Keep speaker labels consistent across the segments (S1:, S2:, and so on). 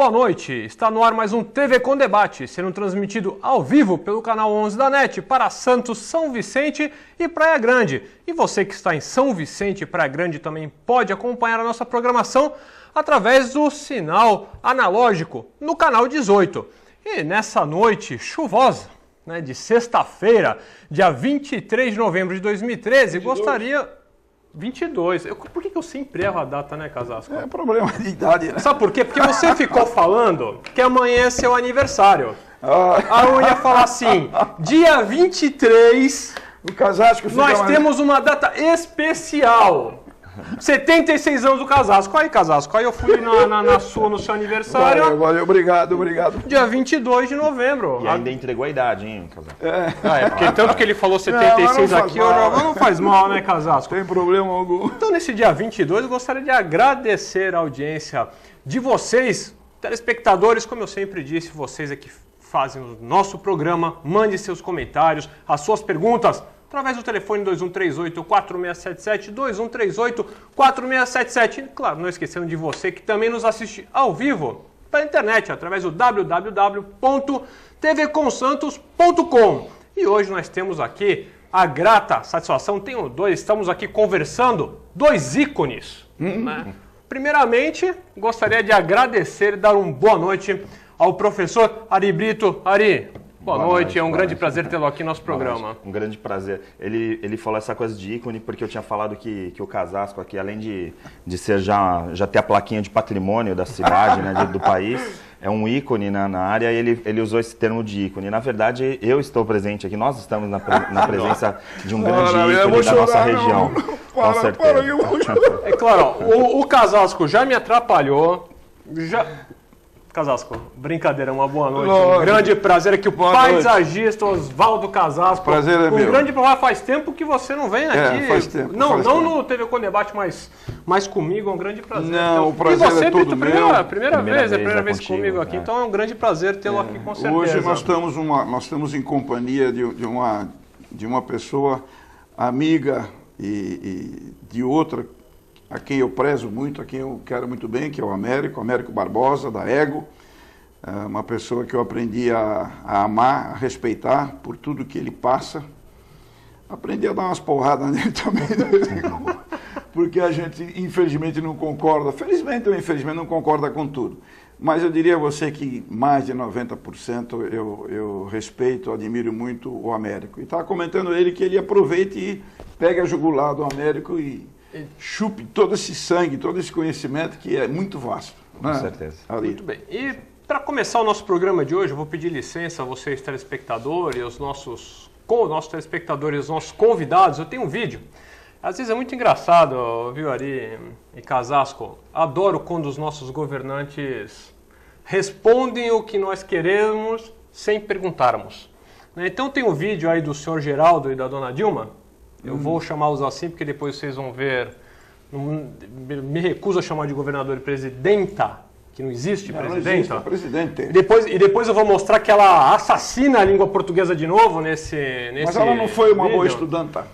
S1: boa noite. Está no ar mais um TV com Debate, sendo transmitido ao vivo pelo canal 11 da NET para Santos, São Vicente e Praia Grande. E você que está em São Vicente e Praia Grande também pode acompanhar a nossa programação através do sinal analógico no canal 18. E nessa noite chuvosa, de sexta-feira, dia 23 de novembro de 2013, 22. Gostaria... 22. Por que eu sempre erro a data, né, Casasco?
S2: É problema de idade, né?
S1: Sabe por quê? Porque você ficou falando que amanhã é seu aniversário. Aí eu ia falar assim, dia 23,
S2: o Casasco fica
S1: nós temos uma data especial. 76 anos do Casasco. Aí, Casasco, aí eu fui no seu aniversário.
S2: Valeu, obrigado.
S1: Dia 22 de novembro.
S3: E ainda entregou a idade, hein, Casasco?
S1: Porque tanto que ele falou 76 não aqui, não faz mal, né, Casasco?
S2: Tem problema algum.
S1: Então, nesse dia 22, eu gostaria de agradecer a audiência de vocês, telespectadores, como eu sempre disse, vocês aqui fazem o nosso programa. Mande seus comentários, as suas perguntas, através do telefone 2138-4677, 2138-4677. Claro, não esquecendo de você que também nos assiste ao vivo pela internet, através do www.tvcomsantos.com. E hoje nós temos aqui a grata satisfação, estamos aqui conversando, dois ícones. Né? Primeiramente, gostaria de agradecer e dar uma boa noite ao professor Ari Brito. Ari, boa noite, é um grande prazer tê-lo aqui no nosso programa.
S3: Um grande prazer. Ele falou essa coisa de ícone porque eu tinha falado que o Casasco aqui, além de ser já ter a plaquinha de patrimônio da cidade, né, do país, é um ícone na área e ele usou esse termo de ícone. Na verdade, eu estou presente aqui, nós estamos na presença de um grande ícone da nossa região. Com certeza.
S1: É claro, o Casasco já me atrapalhou, Casasco, brincadeira, uma boa noite. Um grande prazer aqui, o paisagista Oswaldo Casasco.
S2: Prazer é meu.
S1: Grande prazer, faz tempo que você não vem aqui.
S2: Faz tempo.
S1: Não no TV com Debate, mas comigo, é um grande prazer.
S2: Não, o prazer é todo meu.
S1: Primeira vez comigo aqui, então é um grande prazer tê-lo aqui com certeza.
S2: Hoje nós estamos em companhia de uma pessoa amiga e de outra a quem eu prezo muito, a quem eu quero muito bem, que é o Américo Barbosa, da Ego, uma pessoa que eu aprendi a amar, a respeitar por tudo que ele passa. Aprendi a dar umas porradas nele também, porque a gente, infelizmente, não concorda, felizmente ou infelizmente, não concorda com tudo. Mas eu diria a você que mais de 90% eu respeito, admiro muito o Américo. E estava comentando ele que ele aproveite e pegue a jugular do Américo e chupe todo esse sangue, todo esse conhecimento que é muito vasto.
S3: Com certeza.
S1: Muito bem. E para começar o nosso programa de hoje, eu vou pedir licença a vocês telespectadores, os nossos telespectadores, os nossos convidados. Eu tenho um vídeo. Às vezes é muito engraçado, viu, Ari e Casasco? Adoro quando os nossos governantes respondem o que nós queremos sem perguntarmos. Então tem um vídeo aí do senhor Geraldo e da dona Dilma. Eu vou chamá-los assim porque depois vocês vão ver. Me recuso a chamar de governador e presidenta, que não existe presidenta.
S2: Não existe, presidente.
S1: E depois eu vou mostrar que ela assassina a língua portuguesa de novo nesse
S2: Mas ela não foi uma
S1: vídeo.
S2: boa estudanta.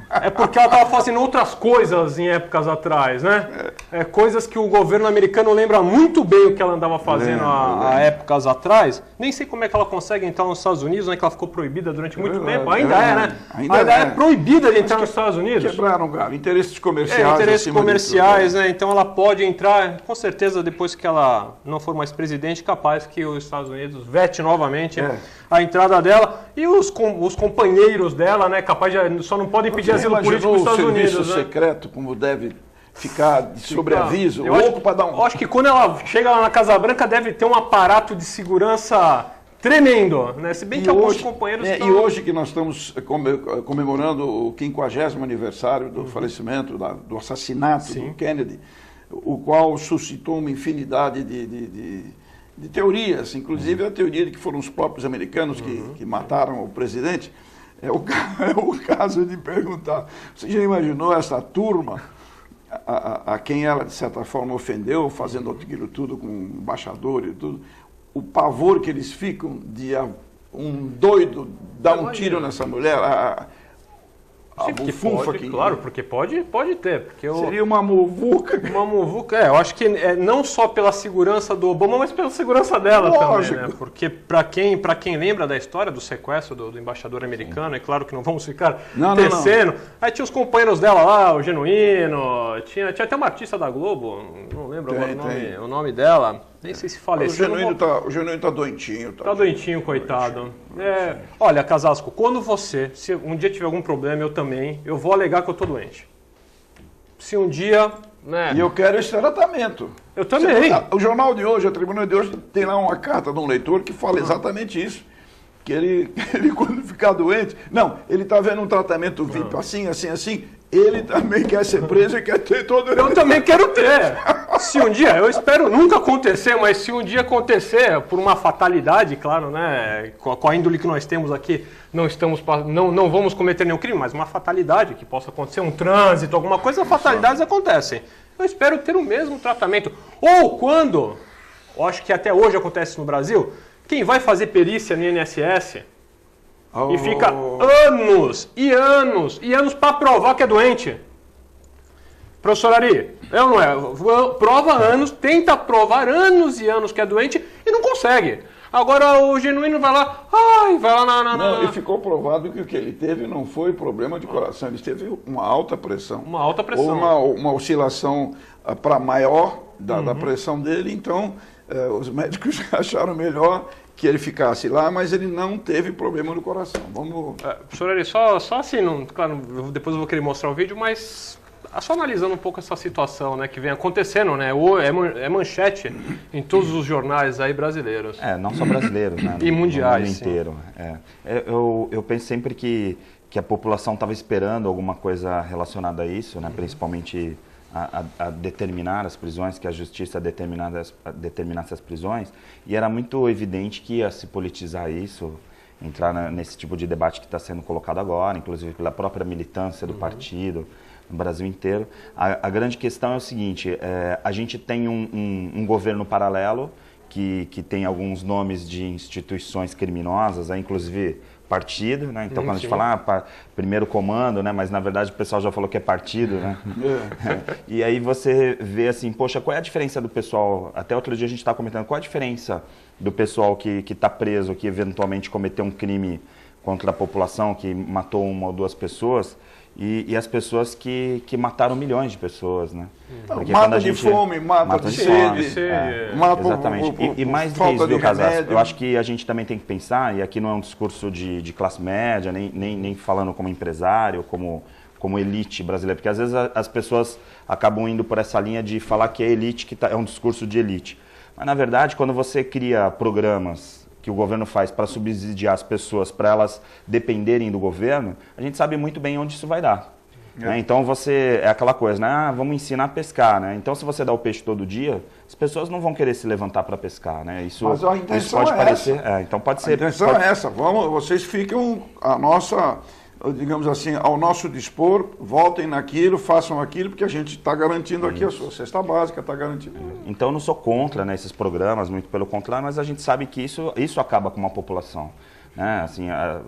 S1: É porque ela estava fazendo outras coisas em épocas atrás, né? Coisas que o governo americano lembra muito bem o que ela andava fazendo há épocas atrás. Nem sei como é que ela consegue entrar nos Estados Unidos, né? Que ela ficou proibida durante muito tempo. Ainda né? Ainda é proibida de entrar nos Estados Unidos.
S2: Quebraram, cara. Interesses comerciais.
S1: Interesses comerciais, né? Então ela pode entrar, com certeza, depois que ela não for mais presidente, capaz que os Estados Unidos vete novamente a entrada dela. E os companheiros dela, né? Capaz de... Só não podem pedir asilo político nos Estados Unidos.
S2: O serviço secreto, como deve ficar de sobreaviso, louco para dar um...
S1: Eu acho que quando ela chega lá na Casa Branca deve ter um aparato de segurança tremendo, né? Se bem que alguns companheiros estão...
S2: E hoje que nós estamos comemorando o 50º aniversário do falecimento, do assassinato do Kennedy, o qual suscitou uma infinidade de teorias, inclusive a teoria de que foram os próprios americanos que mataram o presidente. É o caso de perguntar, você já imaginou essa turma a quem ela, de certa forma, ofendeu, fazendo aquilo tudo com o embaixador e tudo, o pavor que eles ficam de um doido dar um tiro nessa mulher,
S1: Sim, porque
S2: bufunfa
S1: pode,
S2: aqui.
S1: claro, porque pode ter. Porque
S2: Seria uma muvuca.
S1: uma muvuca, eu acho que não só pela segurança do Obama, mas pela segurança dela
S2: Lógico.
S1: também, né? Porque para quem lembra da história do sequestro do embaixador americano, é claro que não vamos ficar tecendo. Aí tinha os companheiros dela lá, o Genuíno, tinha até uma artista da Globo, não lembro agora o nome dela, nem sei se faleceu.
S2: O Genuíno tá doentinho.
S1: Tá doentinho, coitado. Olha, Casasco, quando se um dia tiver algum problema, eu vou alegar que eu tô doente. Se um dia... Né,
S2: E eu quero esse tratamento.
S1: eu também.
S2: O jornal de hoje, a Tribuna de hoje, tem lá uma carta de um leitor que fala exatamente isso. Que ele quando ficar doente... Não, ele está vendo um tratamento VIP assim. Ele também quer ser preso e quer ter todo...
S1: Eu também quero ter. Se um dia, eu espero nunca acontecer, mas se um dia acontecer, por uma fatalidade, claro, né? Com a índole que nós temos aqui, não vamos cometer nenhum crime, mas uma fatalidade que possa acontecer, um trânsito, alguma coisa, fatalidades acontecem. Eu espero ter o mesmo tratamento. Ou quando, eu acho que até hoje acontece no Brasil, quem vai fazer perícia no INSS e fica anos e anos para provar que é doente. Professor Ari, é ou não é? Prova anos, tenta provar anos e anos que é doente e não consegue. Agora o Genuíno vai lá,
S2: Não, e ficou provado que o que ele teve não foi problema de coração, ele teve uma alta pressão.
S1: Uma alta pressão.
S2: Ou uma oscilação para maior da pressão dele, então os médicos acharam melhor que ele ficasse lá, mas ele não teve problema no coração. Vamos...
S1: Professor Ari, só assim, claro, depois eu vou querer mostrar o vídeo, mas só analisando um pouco essa situação, né, que vem acontecendo, né, é manchete em todos os jornais aí brasileiros.
S3: Não só brasileiros, né,
S1: e mundiais,
S3: no mundo inteiro. Eu penso sempre que a população estava esperando alguma coisa relacionada a isso, né, principalmente a determinar as prisões, que a justiça determinasse as prisões, e era muito evidente que ia se politizar isso, entrar nesse tipo de debate que está sendo colocado agora, inclusive pela própria militância do partido, no Brasil inteiro. A grande questão é o seguinte, a gente tem um governo paralelo que tem alguns nomes de instituições criminosas, inclusive partido, né? Então quando a gente fala primeiro comando, né? Mas na verdade o pessoal já falou que é partido, né? E aí você vê assim, poxa, qual é a diferença do pessoal? Até outro dia a gente estava comentando, qual é a diferença do pessoal que está preso, que eventualmente cometeu um crime contra a população, que matou uma ou duas pessoas, e as pessoas que mataram milhões de pessoas, né?
S2: Porque mata de fome, mata de sede.
S3: Exatamente. E mais do que isso, viu, Casasco? Eu acho que a gente também tem que pensar, e aqui não é um discurso de classe média, nem falando como empresário, como elite brasileira, porque às vezes as pessoas acabam indo por essa linha de falar que é elite, é um discurso de elite. Mas, na verdade, quando você cria programas que o governo faz para subsidiar as pessoas, para elas dependerem do governo, a gente sabe muito bem onde isso vai dar. Né? Então, é aquela coisa, né? Vamos ensinar a pescar. Né? Então, se você dá o peixe todo dia, as pessoas não vão querer se levantar para pescar. Né?
S2: Mas a intenção
S3: pode parecer... então pode ser...
S2: A intenção é essa. Vocês ficam digamos assim, ao nosso dispor, voltem naquilo, façam aquilo, porque a gente está garantindo aqui a sua cesta básica, está garantindo.
S3: Então, eu não sou contra, né, esses programas, muito pelo contrário, mas a gente sabe que isso acaba com uma população. Né? Assim,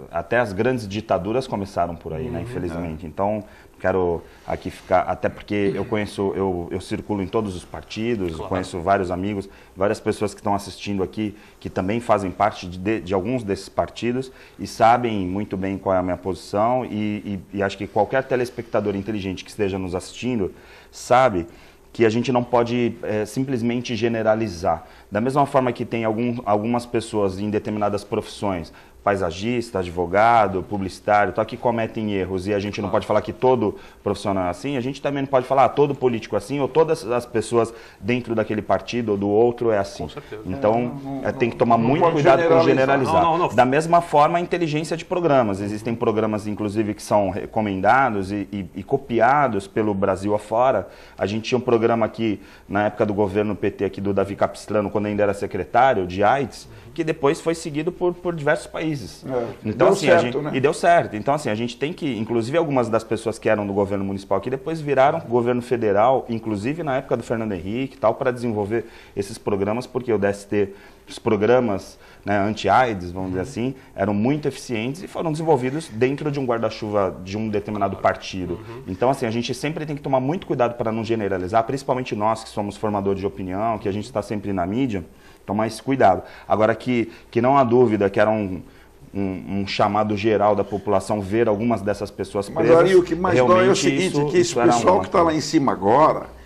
S3: até as grandes ditaduras começaram por aí, né, infelizmente. Então, quero aqui ficar, até porque eu circulo em todos os partidos, conheço vários amigos, várias pessoas que estão assistindo aqui, que também fazem parte de alguns desses partidos e sabem muito bem qual é a minha posição e acho que qualquer telespectador inteligente que esteja nos assistindo sabe que a gente não pode simplesmente generalizar. Da mesma forma que tem algumas pessoas em determinadas profissões, paisagista, advogado, publicitário, que cometem erros e a gente não pode falar que todo profissional é assim, a gente também não pode falar todo político é assim ou todas as pessoas dentro daquele partido ou do outro é assim.
S1: Com certeza.
S3: Então, tem que tomar muito cuidado com generalizar. Da mesma forma, a inteligência de programas. Existem programas, inclusive, que são recomendados e copiados pelo Brasil afora. A gente tinha um programa aqui, na época do governo PT, aqui do Davi Capistrano, quando ainda era secretário de AIDS, que depois foi seguido por diversos países. países.
S2: deu
S3: Então, assim,
S2: certo, né?
S3: E deu certo. Então, assim, a gente tem que, inclusive algumas das pessoas que eram do governo municipal que depois viraram governo federal, inclusive na época do Fernando Henrique e tal, para desenvolver esses programas, porque o DST, os programas, né, anti-AIDS, vamos dizer assim, eram muito eficientes e foram desenvolvidos dentro de um guarda-chuva de um determinado partido. Então, assim, a gente sempre tem que tomar muito cuidado para não generalizar, principalmente nós que somos formadores de opinião, que a gente está sempre na mídia, tomar esse cuidado. Agora, que não há dúvida que era um chamado geral da população ver algumas dessas pessoas presas.
S2: Mas aí o que mais dói é o seguinte, que esse pessoal que está lá em cima agora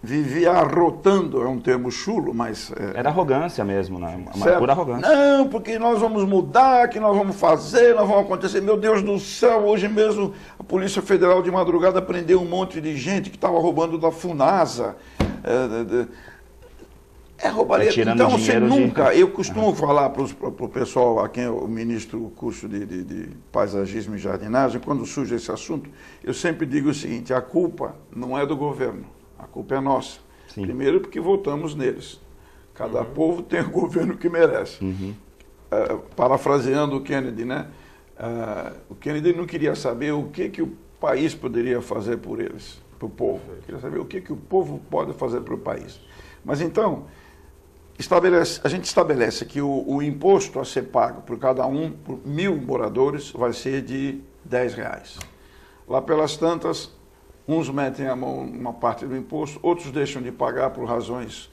S2: vivia arrotando, é um termo chulo, mas...
S3: Era arrogância mesmo, né? Uma
S2: certo?
S3: pura arrogância.
S2: Não, porque nós vamos mudar, que nós vamos fazer, nós vamos acontecer. Meu Deus do céu, hoje mesmo a Polícia Federal de madrugada prendeu um monte de gente que estava roubando da FUNASA. Roubalheira. Então você nunca... Eu costumo falar para o pessoal a quem eu ministro o curso de paisagismo e jardinagem, quando surge esse assunto, eu sempre digo o seguinte, a culpa não é do governo. A culpa é nossa. Sim. Primeiro porque votamos neles. Cada povo tem o governo que merece. Parafraseando o Kennedy, né? O Kennedy não queria saber o que o país poderia fazer por eles, para o povo. Ele queria saber o que o povo pode fazer para o país. Mas então, a gente estabelece que o imposto a ser pago por cada um, por 1.000 moradores, vai ser de R$10. Lá pelas tantas, uns metem a mão numa parte do imposto, outros deixam de pagar por razões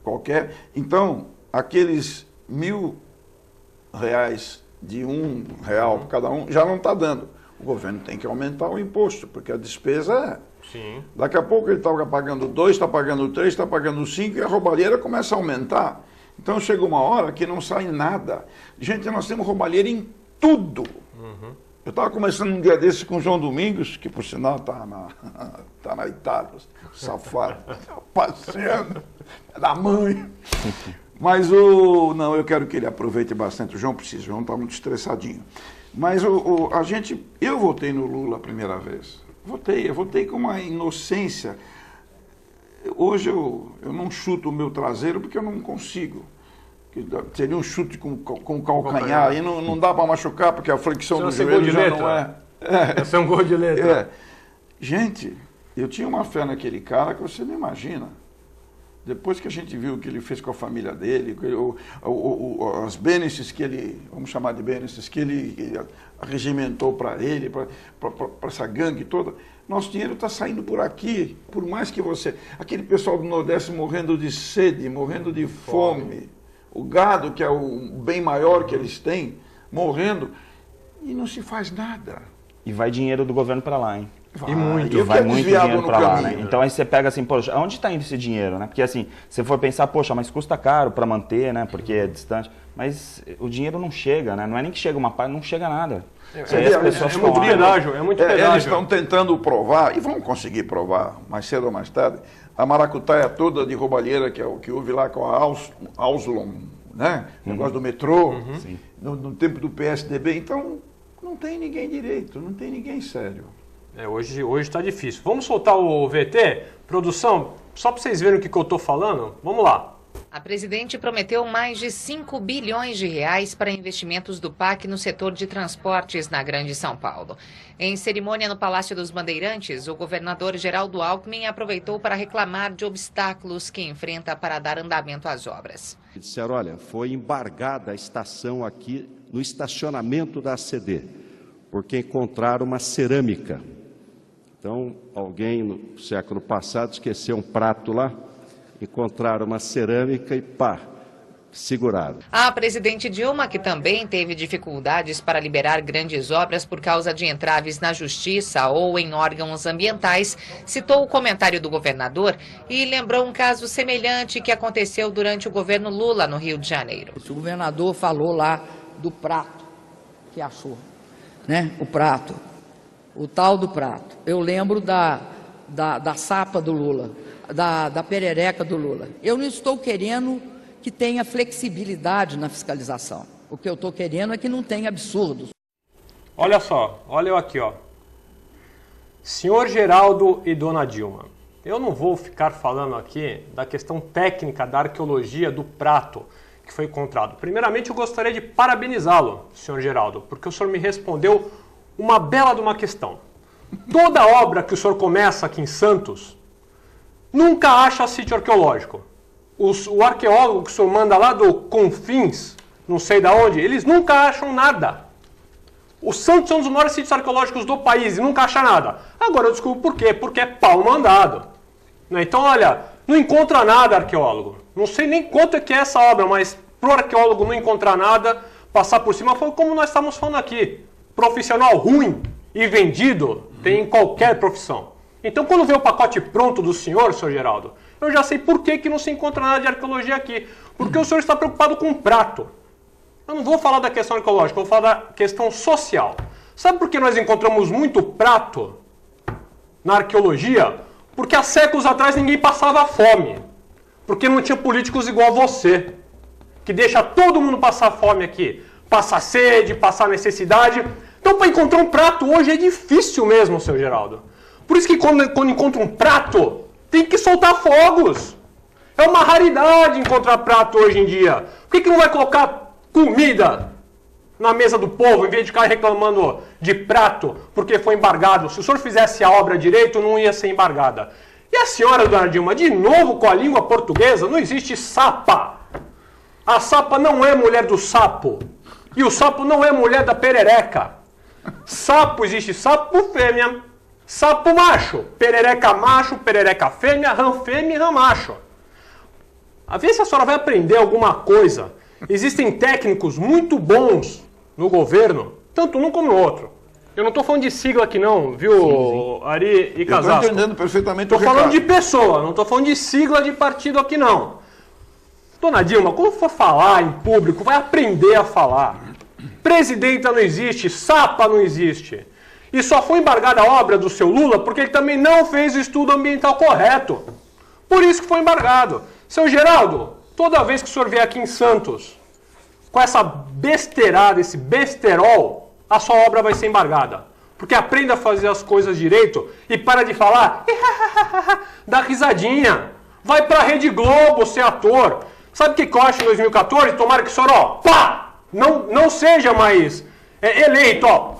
S2: qualquer. Então, aqueles R$1.000 de R$1 por cada um já não está dando. O governo tem que aumentar o imposto, porque a despesa Sim. Daqui a pouco ele está pagando 2, está pagando 3, está pagando 5 e a roubalheira começa a aumentar. Então chega uma hora que não sai nada. Gente, nós temos roubalheira em tudo. Eu estava conversando um dia desses com o João Domingos, que por sinal está na Itália, safado, passeando, é da mãe. Mas não, eu quero que ele aproveite bastante. O João precisa, o João está muito estressadinho. Mas eu votei no Lula a primeira vez. Eu votei com uma inocência. Hoje eu não chuto o meu traseiro porque eu não consigo. Seria um chute com o calcanhar, e não dá para machucar porque a flexão do joelho já não é.
S1: Esse é um gol de letra.
S2: Gente, eu tinha uma fé naquele cara que você não imagina. Depois que a gente viu o que ele fez com a família dele, as benesses que ele, vamos chamar de benesses, que ele regimentou para ele, para essa gangue toda, nosso dinheiro está saindo por aqui, por mais que aquele pessoal do Nordeste morrendo de sede, morrendo de fome, o gado, que é o bem maior que eles têm, morrendo, e não se faz nada.
S3: E vai dinheiro do governo para lá, hein?
S1: E muito.
S3: E vai muito dinheiro para lá, né? Então aí você pega assim, poxa, onde está indo esse dinheiro, né? Porque assim, se for pensar, poxa, mas custa caro para manter, né? Porque é distante. Mas o dinheiro não chega, né? Não é nem que chega uma parte, não chega nada.
S1: É muito pedágio, é muito pedágio.
S2: Eles estão tentando provar, e vão conseguir provar, mais cedo ou mais tarde, a maracutaia toda de roubalheira, que é o que houve lá com a Auslon, né? O negócio do metrô, no tempo do PSDB. Então, não tem ninguém direito, não tem ninguém sério.
S1: Hoje está difícil. Vamos soltar o VT? Produção, só para vocês verem o que eu estou falando, vamos lá.
S4: A presidente prometeu mais de 5 bilhões de reais para investimentos do PAC no setor de transportes na Grande São Paulo. Em cerimônia no Palácio dos Bandeirantes, o governador Geraldo Alckmin aproveitou para reclamar de obstáculos que enfrenta para dar andamento às obras.
S5: Disseram, olha, foi embargada a estação aqui no estacionamento da ACD, porque encontraram uma cerâmica. Então, alguém no século passado esqueceu um prato lá, encontraram uma cerâmica e seguraram.
S4: A presidente Dilma, que também teve dificuldades para liberar grandes obras por causa de entraves na justiça ou em órgãos ambientais, citou o comentário do governador e lembrou um caso semelhante que aconteceu durante o governo Lula no Rio de Janeiro.
S6: O governador falou lá do prato que achou, né? O prato. O tal do prato. Eu lembro da sapa do Lula, da perereca do Lula. Eu não estou querendo que tenha flexibilidade na fiscalização. O que eu estou querendo é que não tenha absurdos.
S1: Olha só, olha eu aqui, ó. Senhor Geraldo e Dona Dilma, eu não vou ficar falando aqui da questão técnica da arqueologia do prato, que foi encontrado. Primeiramente, eu gostaria de parabenizá-lo, senhor Geraldo, porque o senhor me respondeu uma bela de uma questão. Toda obra que o senhor começa aqui em Santos nunca acha sítio arqueológico. O arqueólogo que o senhor manda lá do Confins, não sei de onde, eles nunca acham nada. O Santos é um dos maiores sítios arqueológicos do país e nunca acha nada. Agora eu descubro por quê. Porque é pau mandado. Então, olha, não encontra nada, arqueólogo. Não sei nem quanto é que é essa obra, mas pro arqueólogo não encontrar nada, passar por cima, foi como nós estamos falando aqui. Profissional ruim e vendido tem em qualquer profissão. Então, quando vê o pacote pronto do senhor Geraldo, eu já sei por que não se encontra nada de arqueologia aqui. Porque o senhor está preocupado com o prato. Eu não vou falar da questão arqueológica, eu vou falar da questão social. Sabe por que nós encontramos muito prato na arqueologia? Porque há séculos atrás ninguém passava fome. Porque não tinha políticos igual a você, que deixa todo mundo passar fome aqui. Passar sede, passar necessidade. Então, para encontrar um prato hoje é difícil mesmo, seu Geraldo. Por isso que quando encontra um prato, tem que soltar fogos. É uma raridade encontrar prato hoje em dia. Por que não vai colocar comida na mesa do povo, em vez de ficar reclamando de prato, porque foi embargado? Se o senhor fizesse a obra direito, não ia ser embargada. E a senhora, dona Dilma, de novo com a língua portuguesa, não existe sapa. A sapa não é mulher do sapo. E o sapo não é mulher da perereca. Sapo existe sapo fêmea, sapo macho, perereca fêmea, rã fêmea e rã macho. A ver se a senhora vai aprender alguma coisa. Existem técnicos muito bons no governo, tanto um como o outro. Eu não estou falando de sigla aqui não, viu, sim. Ari e Casasco?
S2: Eu estou entendendo perfeitamente o
S1: recado. Estou falando de pessoa, não estou falando de sigla de partido aqui não. Dona Dilma, quando for falar em público, vai aprender a falar. Presidenta não existe, sapa não existe. E só foi embargada a obra do seu Lula porque ele também não fez o estudo ambiental correto. Por isso que foi embargado. Seu Geraldo, toda vez que o senhor vier aqui em Santos, com essa besteirada, esse besterol, a sua obra vai ser embargada. Porque aprenda a fazer as coisas direito e para de falar, dá risadinha. Vai pra Rede Globo ser ator. Sabe o que eu acho em 2014? Tomara que o senhor, ó, pá, não seja mais eleito, ó,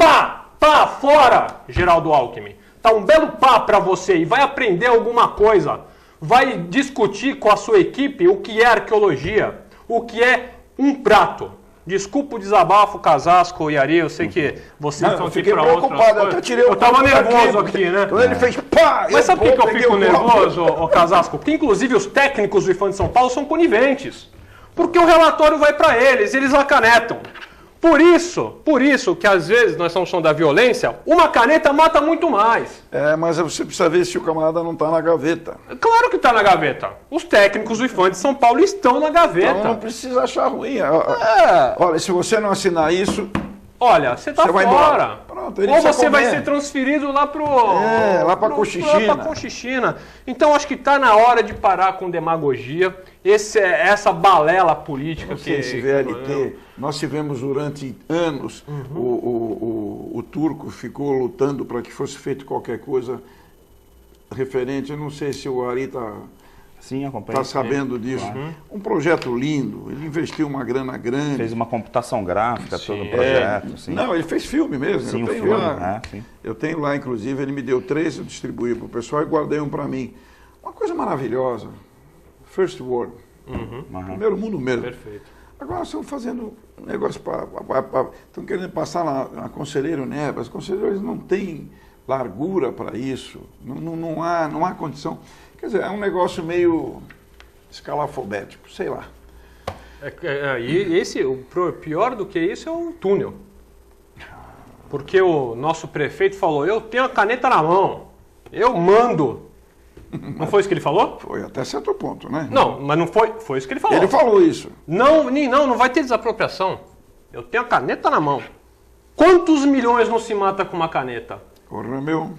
S1: pá, fora, Geraldo Alckmin. Tá um belo pá pra você e vai aprender alguma coisa. Vai discutir com a sua equipe o que é arqueologia, o que é um prato. Desculpa o desabafo, Casasco e Ari, eu sei que vocês estão aqui para outras coisas. Eu tava nervoso aqui, né?
S2: Então ele fez pá!
S1: Mas sabe por que eu fico nervoso, Casasco? Porque inclusive os técnicos do IFAM de São Paulo são coniventes. Porque o relatório vai para eles, eles acanetam. Por isso que às vezes nós estamos falando da violência, uma caneta mata muito mais.
S2: Mas você precisa ver se o camarada não está na gaveta.
S1: Claro que está na gaveta. Os técnicos do IFAM de São Paulo estão na gaveta.
S2: Então não precisa achar ruim. Olha, se você não assinar isso...
S1: Olha, você está fora.
S2: Pronto,
S1: ou você vai ser transferido lá
S2: lá para
S1: Cochichina. Então acho que está na hora de parar com demagogia. Essa balela política que
S2: esse VLT, nós tivemos durante anos, o turco ficou lutando para que fosse feito qualquer coisa referente, eu não sei se o Ari está sabendo disso. Um projeto lindo, ele investiu uma grana grande.
S3: Fez uma computação gráfica, todo o projeto.
S2: Não, ele fez filme mesmo.
S3: Sim,
S2: eu tenho lá, inclusive, ele me deu 3, eu distribuí para o pessoal e guardei um para mim. Uma coisa maravilhosa. First World. Primeiro mundo mesmo.
S1: Perfeito.
S2: Agora estão fazendo um negócio estão querendo passar na Conselheiro Neves. Os conselheiros não têm largura para isso. Não há condição. Quer dizer, é um negócio meio escalafobético, sei lá.
S1: E o pior do que isso é o túnel. Porque o nosso prefeito falou, eu tenho a caneta na mão, eu mando. Não foi isso que ele falou?
S2: Foi até certo ponto, né?
S1: Não, mas não foi isso que ele falou.
S2: Ele falou isso.
S1: Não vai ter desapropriação. Eu tenho a caneta na mão. Quantos milhões não se mata com uma caneta?
S2: Porra, meu.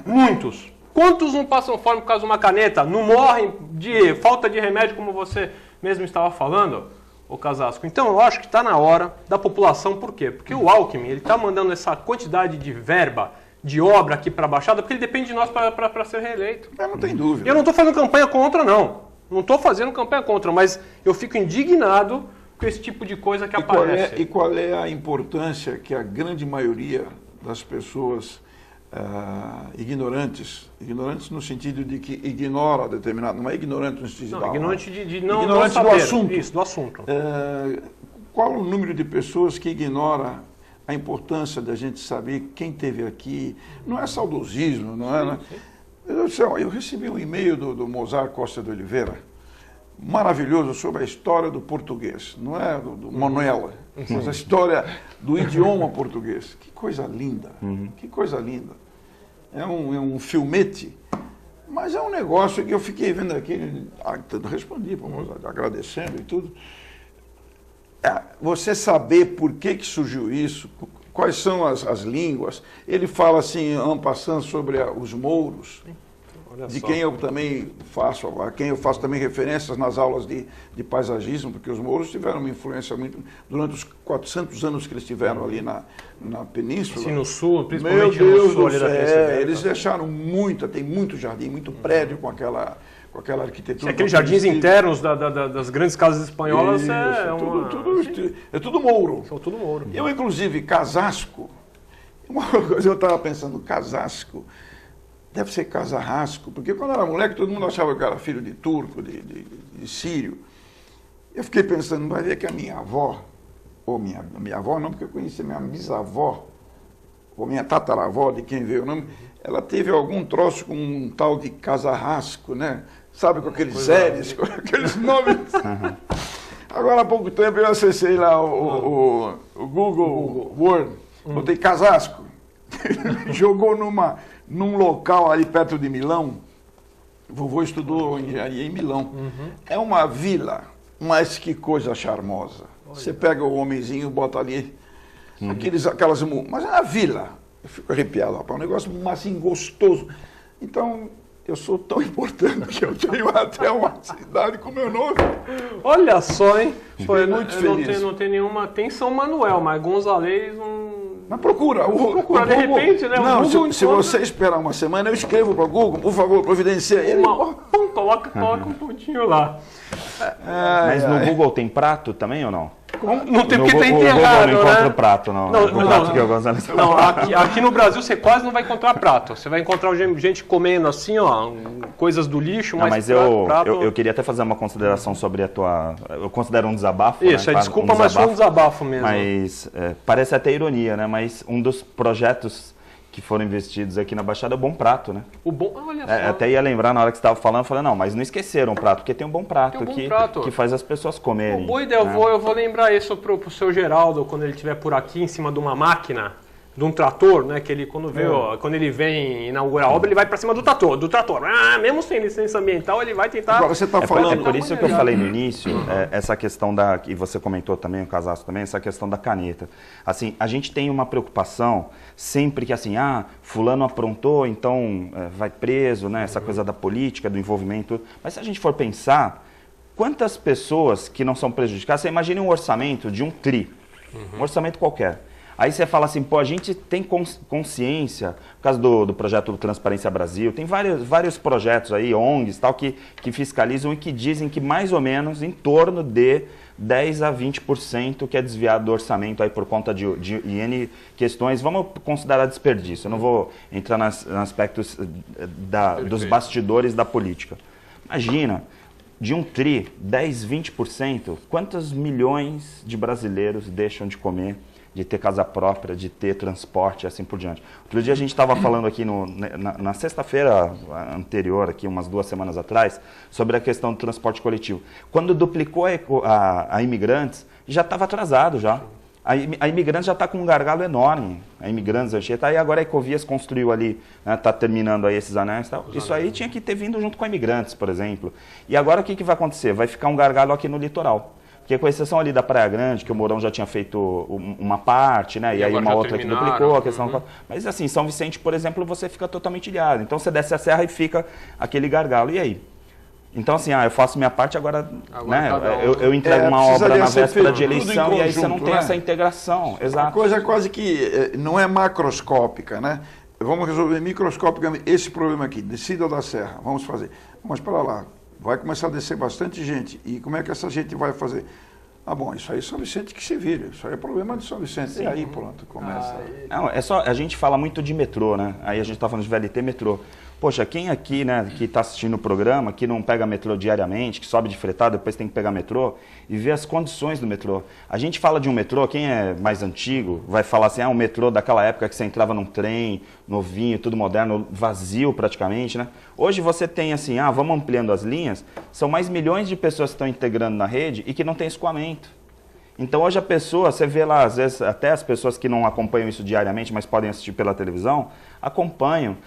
S1: Muitos. Quantos não passam fome por causa de uma caneta? Não morrem de falta de remédio, como você mesmo estava falando, ô Casasco? Então eu acho que está na hora da população, por quê? Porque o Alckmin, ele está mandando essa quantidade de verba, de obra aqui para a Baixada, porque ele depende de nós para ser reeleito.
S2: Não tem dúvida.
S1: Eu não estou fazendo campanha contra, não. Não estou fazendo campanha contra, mas eu fico indignado com esse tipo de coisa que
S2: E
S1: aparece.
S2: qual é a importância que a grande maioria das pessoas ignorantes no sentido de que ignora determinado, não é ignorante no sentido
S1: Não, ignorante de não
S2: ignorante
S1: saber.
S2: do assunto.
S1: Isso, do assunto.
S2: Qual o número de pessoas que ignora a importância da gente saber quem esteve aqui? Não é saudosismo, não é? Né? Eu recebi um e-mail do Mozart Costa de Oliveira, maravilhoso, sobre a história do português, não é do Manuela, mas a história do idioma português. Que coisa linda, que coisa linda. É um filmete, mas é um negócio que eu fiquei vendo aqui, respondi para o Mozart, agradecendo e tudo. Você saber por que surgiu isso, quais são as línguas. Ele fala assim, en passant, sobre os mouros, de quem eu também faço, a quem eu faço também referências nas aulas de paisagismo, porque os mouros tiveram uma influência muito, durante os 400 anos que eles estiveram ali na península.
S1: Sim, no sul, principalmente no sul ali da península.
S2: Eles deixaram tem muito jardim, muito prédio com aquela arquitetura.
S1: Aqueles jardins internos das grandes casas espanholas
S2: é tudo mouro.
S1: São tudo mouro.
S2: Eu, inclusive, casasco, uma coisa eu estava pensando, casasco, deve ser casarrasco, porque quando era moleque todo mundo achava que era filho de turco, de sírio. Eu fiquei pensando, vai ver que a minha avó, ou minha avó não, porque eu conheci minha bisavó, ou minha tataravó, de quem veio o nome, ela teve algum troço com um tal de casarrasco, né? Sabe, com aqueles séries, com aqueles nomes. Agora, há pouco tempo, eu acessei lá o Google Word, botei casasco, jogou num local ali perto de Milão. Vovô estudou engenharia em Milão. É uma vila, mas que coisa charmosa. Você pega o homenzinho, bota ali, mas é uma vila. Eu fico arrepiado, rapaz, um negócio assim gostoso. Então, eu sou tão importante que eu tenho até uma cidade com meu nome.
S1: Olha só, hein?
S2: Fiquei muito feliz.
S1: Não tem nenhuma. Tem São Manuel, mas Gonzalez não.
S2: Mas procura.
S1: Procura, de repente, né?
S2: Não, se você esperar uma semana, eu escrevo para o Google, por favor, providencia ele.
S1: Coloca um pontinho lá.
S3: Mas no Google tem prato também ou não?
S1: Não tem, porque tá
S3: O Google
S1: enterrado,
S3: não encontra
S1: né?
S3: o prato, não.
S1: Não, aqui no Brasil você quase não vai encontrar prato. Você vai encontrar gente comendo assim, ó, coisas do lixo,
S3: mas eu queria até fazer uma consideração sobre a tua... Eu considero um desabafo.
S1: Isso,
S3: né?
S1: Desculpa, mas foi um desabafo mesmo.
S3: Mas parece até ironia, né? Mas um dos projetos que foram investidos aqui na Baixada é o Bom Prato, né?
S1: Olha só.
S3: Até ia lembrar na hora que você estava falando, eu falei, não, mas não esqueceram o prato, porque tem um bom prato aqui que faz as pessoas comerem.
S1: Boa ideia, eu vou lembrar isso pro seu Geraldo, quando ele estiver por aqui, em cima de uma máquina, de um trator, né? Que ele, quando ele vem inaugurar a obra, ele vai para cima do trator. Mesmo sem licença ambiental, ele vai tentar...
S2: Agora, você está falando...
S3: É por isso que eu falei no início, essa questão e você comentou também, o Casasco também, essa questão da caneta. Assim, a gente tem uma preocupação sempre que assim, fulano aprontou, então vai preso, né? Essa coisa da política, do envolvimento. Mas se a gente for pensar, quantas pessoas que não são prejudicadas, você imagine um orçamento de um TRI, um orçamento qualquer. Aí você fala assim, a gente tem consciência, por causa do projeto do Transparência Brasil, tem vários projetos aí, ONGs, tal, que fiscalizam e que dizem que mais ou menos em torno de 10 a 20% que é desviado do orçamento aí por conta de N questões. Vamos considerar desperdício, eu não vou entrar nos aspectos dos bastidores da política. Imagina, de um TRI, 10, 20%, quantos milhões de brasileiros deixam de comer, de ter casa própria, de ter transporte e assim por diante. Outro dia a gente estava falando aqui na sexta-feira anterior, aqui umas 2 semanas atrás, sobre a questão do transporte coletivo. Quando duplicou a Imigrantes, já estava atrasado já. A Imigrantes já está com um gargalo enorme. A Imigrantes, e agora a Ecovias construiu ali, está terminando aí esses anéis e tal. Isso aí tinha que ter vindo junto com a Imigrantes, por exemplo. E agora o que vai acontecer? Vai ficar um gargalo aqui no litoral. Porque com exceção ali da Praia Grande, que o Mourão já tinha feito uma parte, né? E aí uma outra que duplicou a questão. Mas assim, São Vicente, por exemplo, você fica totalmente ilhado. Então você desce a serra e fica aquele gargalo. E aí? Então assim, eu faço minha parte, agora né? Eu entrego uma obra na véspera de eleição e aí você não tem essa integração. Exato.
S2: A coisa quase que não é macroscópica, né? Vamos resolver microscopicamente esse problema aqui, descida da serra, vamos fazer. Mas para lá, vai começar a descer bastante gente. E como é que essa gente vai fazer? Ah, bom, isso aí é São Vicente que se vira, isso aí é problema de São Vicente. Sim. E aí, pronto, começa.
S3: Não, é só, a gente fala muito de metrô, né? Aí a gente está falando de VLT, metrô. Poxa, quem aqui, né, que está assistindo o programa, que não pega metrô diariamente, que sobe de fretado, depois tem que pegar metrô, e vê as condições do metrô. A gente fala de um metrô, quem é mais antigo vai falar assim, um metrô daquela época que você entrava num trem, novinho, tudo moderno, vazio praticamente, né? Hoje você tem assim, vamos ampliando as linhas, são mais milhões de pessoas que estão integrando na rede e que não tem escoamento. Então hoje a pessoa, você vê lá, às vezes, até as pessoas que não acompanham isso diariamente, mas podem assistir pela televisão, acompanham,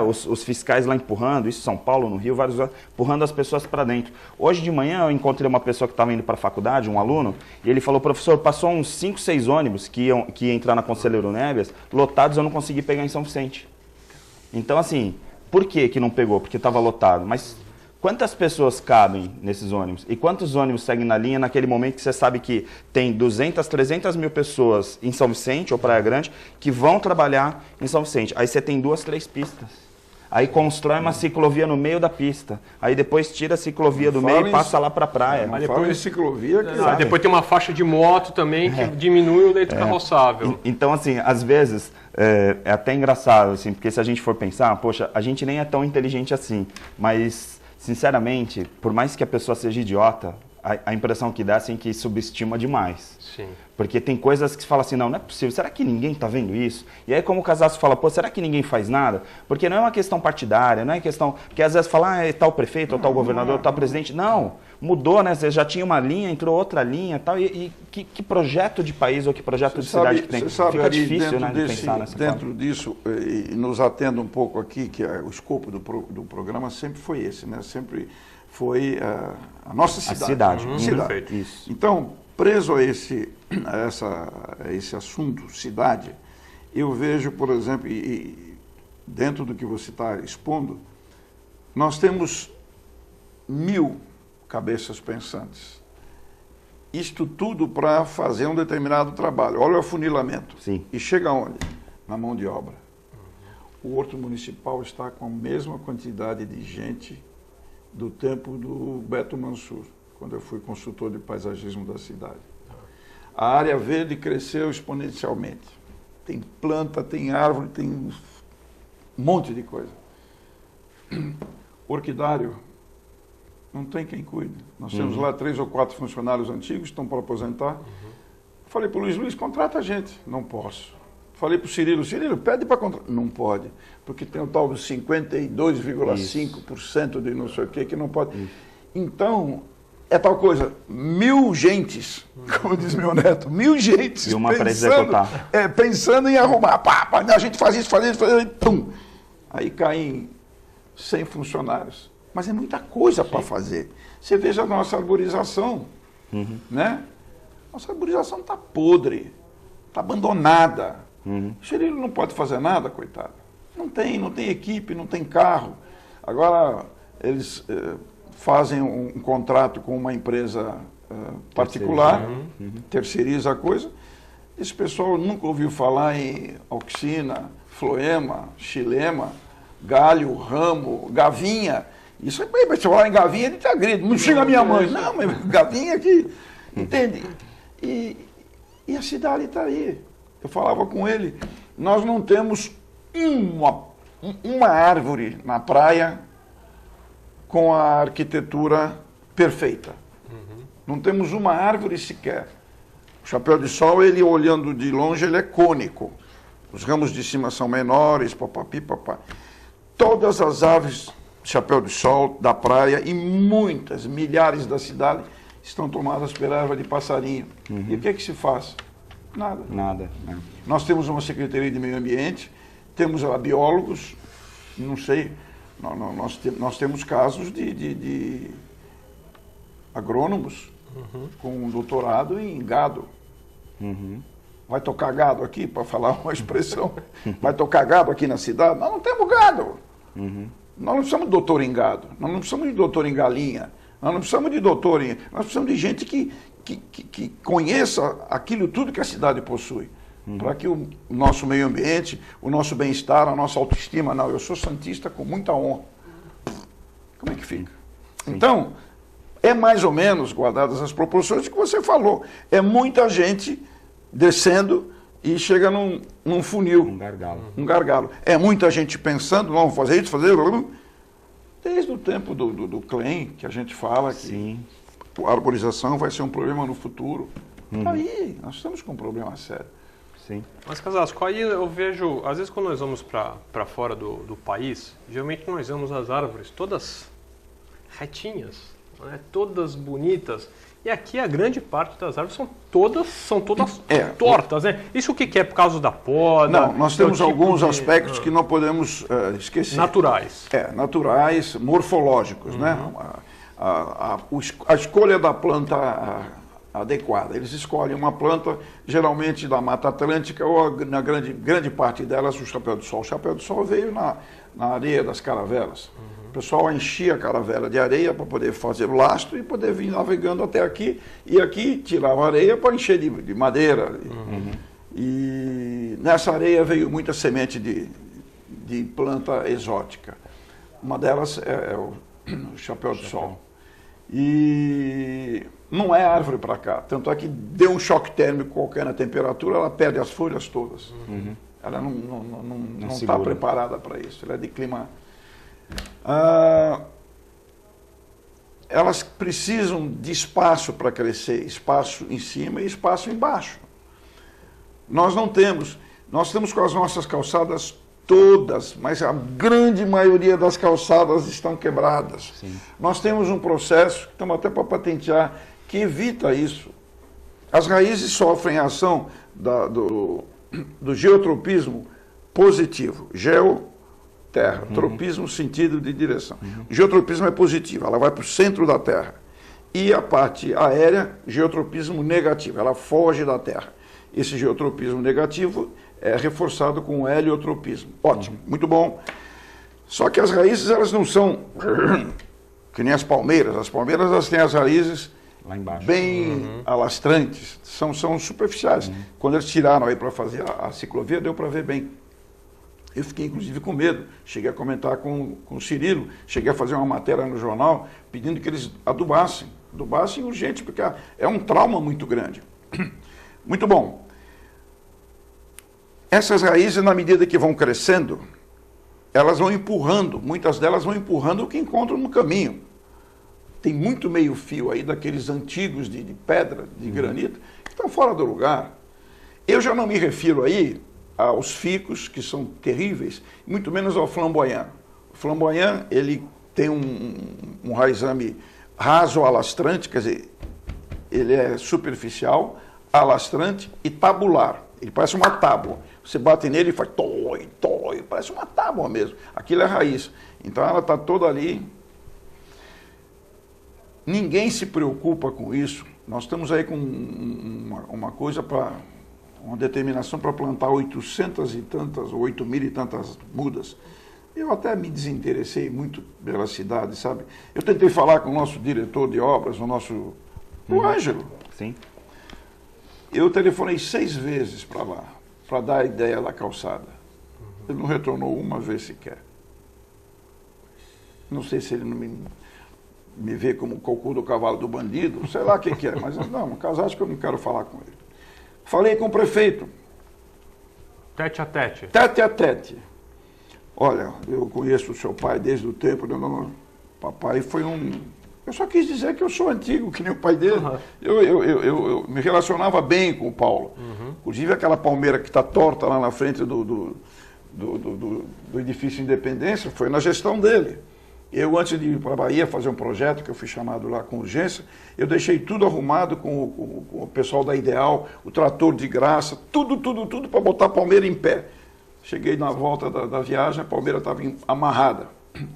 S3: os fiscais lá empurrando, isso em São Paulo, no Rio, vários lugares, empurrando as pessoas para dentro. Hoje de manhã eu encontrei uma pessoa que estava indo para a faculdade, um aluno, e ele falou, professor, passou uns 5, 6 ônibus que iam entrar na Conselheiro Neves, lotados, eu não consegui pegar em São Vicente. Então assim, por que não pegou? Porque estava lotado, mas... Quantas pessoas cabem nesses ônibus? E quantos ônibus seguem na linha naquele momento que você sabe que tem 200, 300 mil pessoas em São Vicente ou Praia Grande que vão trabalhar em São Vicente? Aí você tem 2, 3 pistas. Aí constrói uma ciclovia no meio da pista. Aí depois tira a ciclovia do meio e passa lá para a praia.
S2: Mas depois ciclovia...
S1: depois tem uma faixa de moto também que diminui o leito carroçável.
S3: Então, assim, às vezes, é até engraçado, assim, porque se a gente for pensar, poxa, a gente nem é tão inteligente assim, mas... Sinceramente, por mais que a pessoa seja idiota, a impressão que dá é que subestima demais.
S1: Sim.
S3: Porque tem coisas que você fala assim, não é possível, será que ninguém está vendo isso? E aí como o Casasso fala, será que ninguém faz nada? Porque não é uma questão partidária, não é questão... Porque às vezes fala, é tal prefeito, ou tal governador, ou tal presidente. Não, mudou, né? Você já tinha uma linha, entrou outra linha tal, e que projeto de país ou que projeto de cidade que tem? Fica difícil, né, de pensar nessa forma.
S2: Dentro disso, e nos atendo um pouco aqui, que o escopo do programa sempre foi esse, né? Sempre foi a nossa cidade.
S3: A cidade.
S2: Isso. Então, preso a esse assunto, cidade, eu vejo, por exemplo, e dentro do que você está expondo, nós temos 1000 cabeças pensantes. Isto tudo para fazer um determinado trabalho. Olha o afunilamento.
S3: Sim.
S2: E chega onde? Na mão de obra. O Horto Municipal está com a mesma quantidade de gente do tempo do Beto Mansur, quando eu fui consultor de paisagismo da cidade. A área verde cresceu exponencialmente. Tem planta, tem árvore, tem um monte de coisa. Orquidário, não tem quem cuide. Nós temos lá 3 ou 4 funcionários antigos que estão para aposentar. Falei para o Luiz, contrata a gente. Não posso. Falei para o Cirilo, pede para contratar. Não pode, porque tem o tal dos 52,5% de não sei o que não pode. Isso. Então, é tal coisa, 1000 gentes, como diz meu neto, 1000 gentes
S3: e uma para executar.
S2: Pensando em arrumar. A gente faz isso, pum. Aí caem 100 funcionários. Mas é muita coisa para fazer. Você veja a nossa arborização, né? Nossa arborização está podre, está abandonada. O Cirilo não pode fazer nada, coitado. Não tem equipe, não tem carro. Agora, eles fazem um contrato com uma empresa particular, terceiriza a coisa. Esse pessoal nunca ouviu falar em auxina, floema, xilema, galho, ramo, gavinha. Isso aí, você falar em gavinha, ele te agride. Não chega a minha mãe. Não, mas gavinha aqui. Entende? E a cidade está aí. Eu falava com ele, nós não temos uma árvore na praia com a arquitetura perfeita. Não temos uma árvore sequer. O chapéu de sol, ele olhando de longe, ele é cônico. Os ramos de cima são menores, papapi, papá. Todas as aves, chapéu de sol, da praia e muitas, milhares da cidade estão tomadas pela erva de passarinho. E o que é que se faz? Nada. Nós temos uma Secretaria de Meio Ambiente, temos biólogos, não sei, nós temos casos de agrônomos com doutorado em gado. Vai tocar gado aqui, para falar uma expressão, vai tocar gado aqui na cidade? Nós não temos gado. Nós não precisamos de doutor em gado, nós não precisamos de doutor em galinha, nós não precisamos de doutor em... Nós precisamos de gente que conheça aquilo tudo que a cidade possui, para que o nosso meio ambiente, o nosso bem-estar, a nossa autoestima, eu sou santista com muita honra. Como é que fica? Sim. Então, É mais ou menos, guardadas as proporções que você falou, é muita gente descendo e chega num funil.
S3: Um gargalo.
S2: Um gargalo. É muita gente pensando, vamos fazer isso, fazer... Desde o tempo do CLEM, que a gente fala que
S3: Sim.
S2: a arborização vai ser um problema no futuro. Aí, nós estamos com um problema sério.
S3: Sim.
S1: Mas, Casasco, aí eu vejo, às vezes quando nós vamos para fora do país, geralmente nós vemos as árvores todas retinhas, né? Todas bonitas. E aqui a grande parte das árvores são todas tortas, né? Isso o que é? Por causa da poda?
S2: Não, nós temos
S1: tipo
S2: alguns aspectos que não podemos esquecer.
S1: Naturais.
S2: Naturais, morfológicos, né? A escolha da planta adequada. Eles escolhem uma planta, geralmente da Mata Atlântica, ou na grande parte delas o chapéu de sol. O chapéu de sol veio na areia das caravelas. O pessoal enchia a caravela de areia para poder fazer o lastro e poder vir navegando até aqui. E aqui tirava areia para encher de madeira. E nessa areia veio muita semente de planta exótica. Uma delas é o chapéu de sol. E não é árvore para cá. Tanto é que deu um choque térmico qualquer na temperatura, ela perde as folhas todas. Ela não está preparada para isso. Ela é de clima... elas precisam de espaço para crescer, espaço em cima e espaço embaixo. Nós não temos. Nós temos com as nossas calçadas todas, mas a grande maioria das calçadas estão quebradas.
S3: Sim.
S2: Nós temos um processo, que estamos até para patentear, que evita isso. As raízes sofrem a ação do geotropismo positivo. Terra, tropismo, sentido de direção. Geotropismo é positivo, ela vai para o centro da Terra. E a parte aérea, geotropismo negativo, ela foge da Terra. Esse geotropismo negativo é reforçado com o heliotropismo. Ótimo, muito bom. Só que as raízes, elas não são que nem as palmeiras. As palmeiras, elas têm as raízes
S3: lá embaixo,
S2: bem alastrantes, são superficiais. Quando eles tiraram aí para fazer a ciclovia, deu para ver bem. Eu fiquei, inclusive, com medo. Cheguei a comentar com o Cirilo, cheguei a fazer uma matéria no jornal pedindo que eles adubassem urgente, porque é um trauma muito grande. Muito bom. Essas raízes, na medida que vão crescendo, elas vão empurrando, muitas delas vão empurrando o que encontram no caminho. Tem muito meio-fio aí daqueles antigos de pedra, de granito, que estão fora do lugar. Eu já não me refiro aí aos ficus, que são terríveis, muito menos ao flamboyant. O flamboyant, ele tem um raizame raso alastrante, quer dizer, ele é superficial, alastrante e tabular. Ele parece uma tábua. Você bate nele e faz toi, parece uma tábua mesmo. Aquilo é raiz. Então ela está toda ali. Ninguém se preocupa com isso. Nós estamos aí com uma coisa para... uma determinação para plantar 800 e tantas, ou 8.000 e tantas mudas. Eu até me desinteressei muito pela cidade, sabe? Eu tentei falar com o nosso diretor de obras, o Ângelo.
S3: Sim.
S2: Eu telefonei 6 vezes para lá, para dar a ideia da calçada. Ele não retornou uma vez sequer. Não sei se ele não me vê como o cocô do cavalo do bandido, sei lá o que é, mas não, acho que eu não quero falar com ele. Falei com o prefeito.
S1: Tete a tete.
S2: Tete a tete. Olha, eu conheço o seu pai desde o tempo. Papai foi eu só quis dizer que eu sou antigo, que nem o pai dele. Eu me relacionava bem com o Paulo. Inclusive aquela palmeira que está torta lá na frente do edifício Independência, foi na gestão dele. Eu, antes de ir para a Bahia fazer um projeto, que eu fui chamado lá com urgência, eu deixei tudo arrumado com o pessoal da Ideal, o trator de graça, tudo para botar a palmeira em pé. Cheguei na volta da viagem, a palmeira estava amarrada.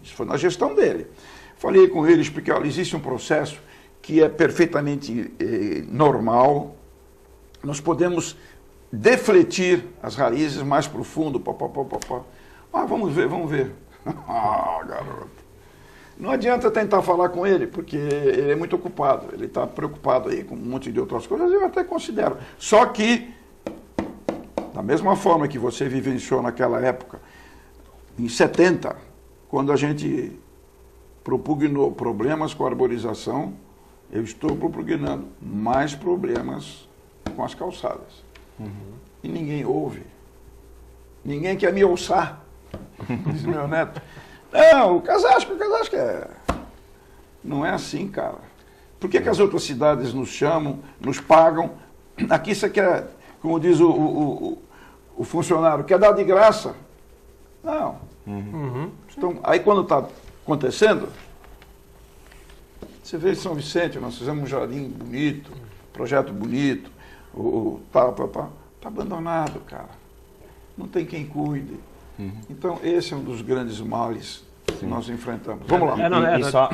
S2: Isso foi na gestão dele. Falei com ele, expliquei, olha, existe um processo que é perfeitamente normal. Nós podemos defletir as raízes mais para o fundo. Vamos ver. Garoto. Não adianta tentar falar com ele, porque ele é muito ocupado. Ele está preocupado aí com um monte de outras coisas, eu até considero. Só que, da mesma forma que você vivenciou naquela época, em 70, quando a gente propugnou problemas com a arborização, eu estou propugnando mais problemas com as calçadas. E ninguém ouve. Ninguém quer me ouçar, diz meu neto. Não, o Casasco é... Não é assim, cara. Por que as outras cidades nos chamam, nos pagam? Aqui você quer, como diz o funcionário, quer dar de graça? Não. Então, aí quando está acontecendo, você vê em São Vicente, nós fizemos um jardim bonito, projeto bonito, tá abandonado, cara. Não tem quem cuide. Então, esse é um dos grandes males que nós enfrentamos. Vamos lá.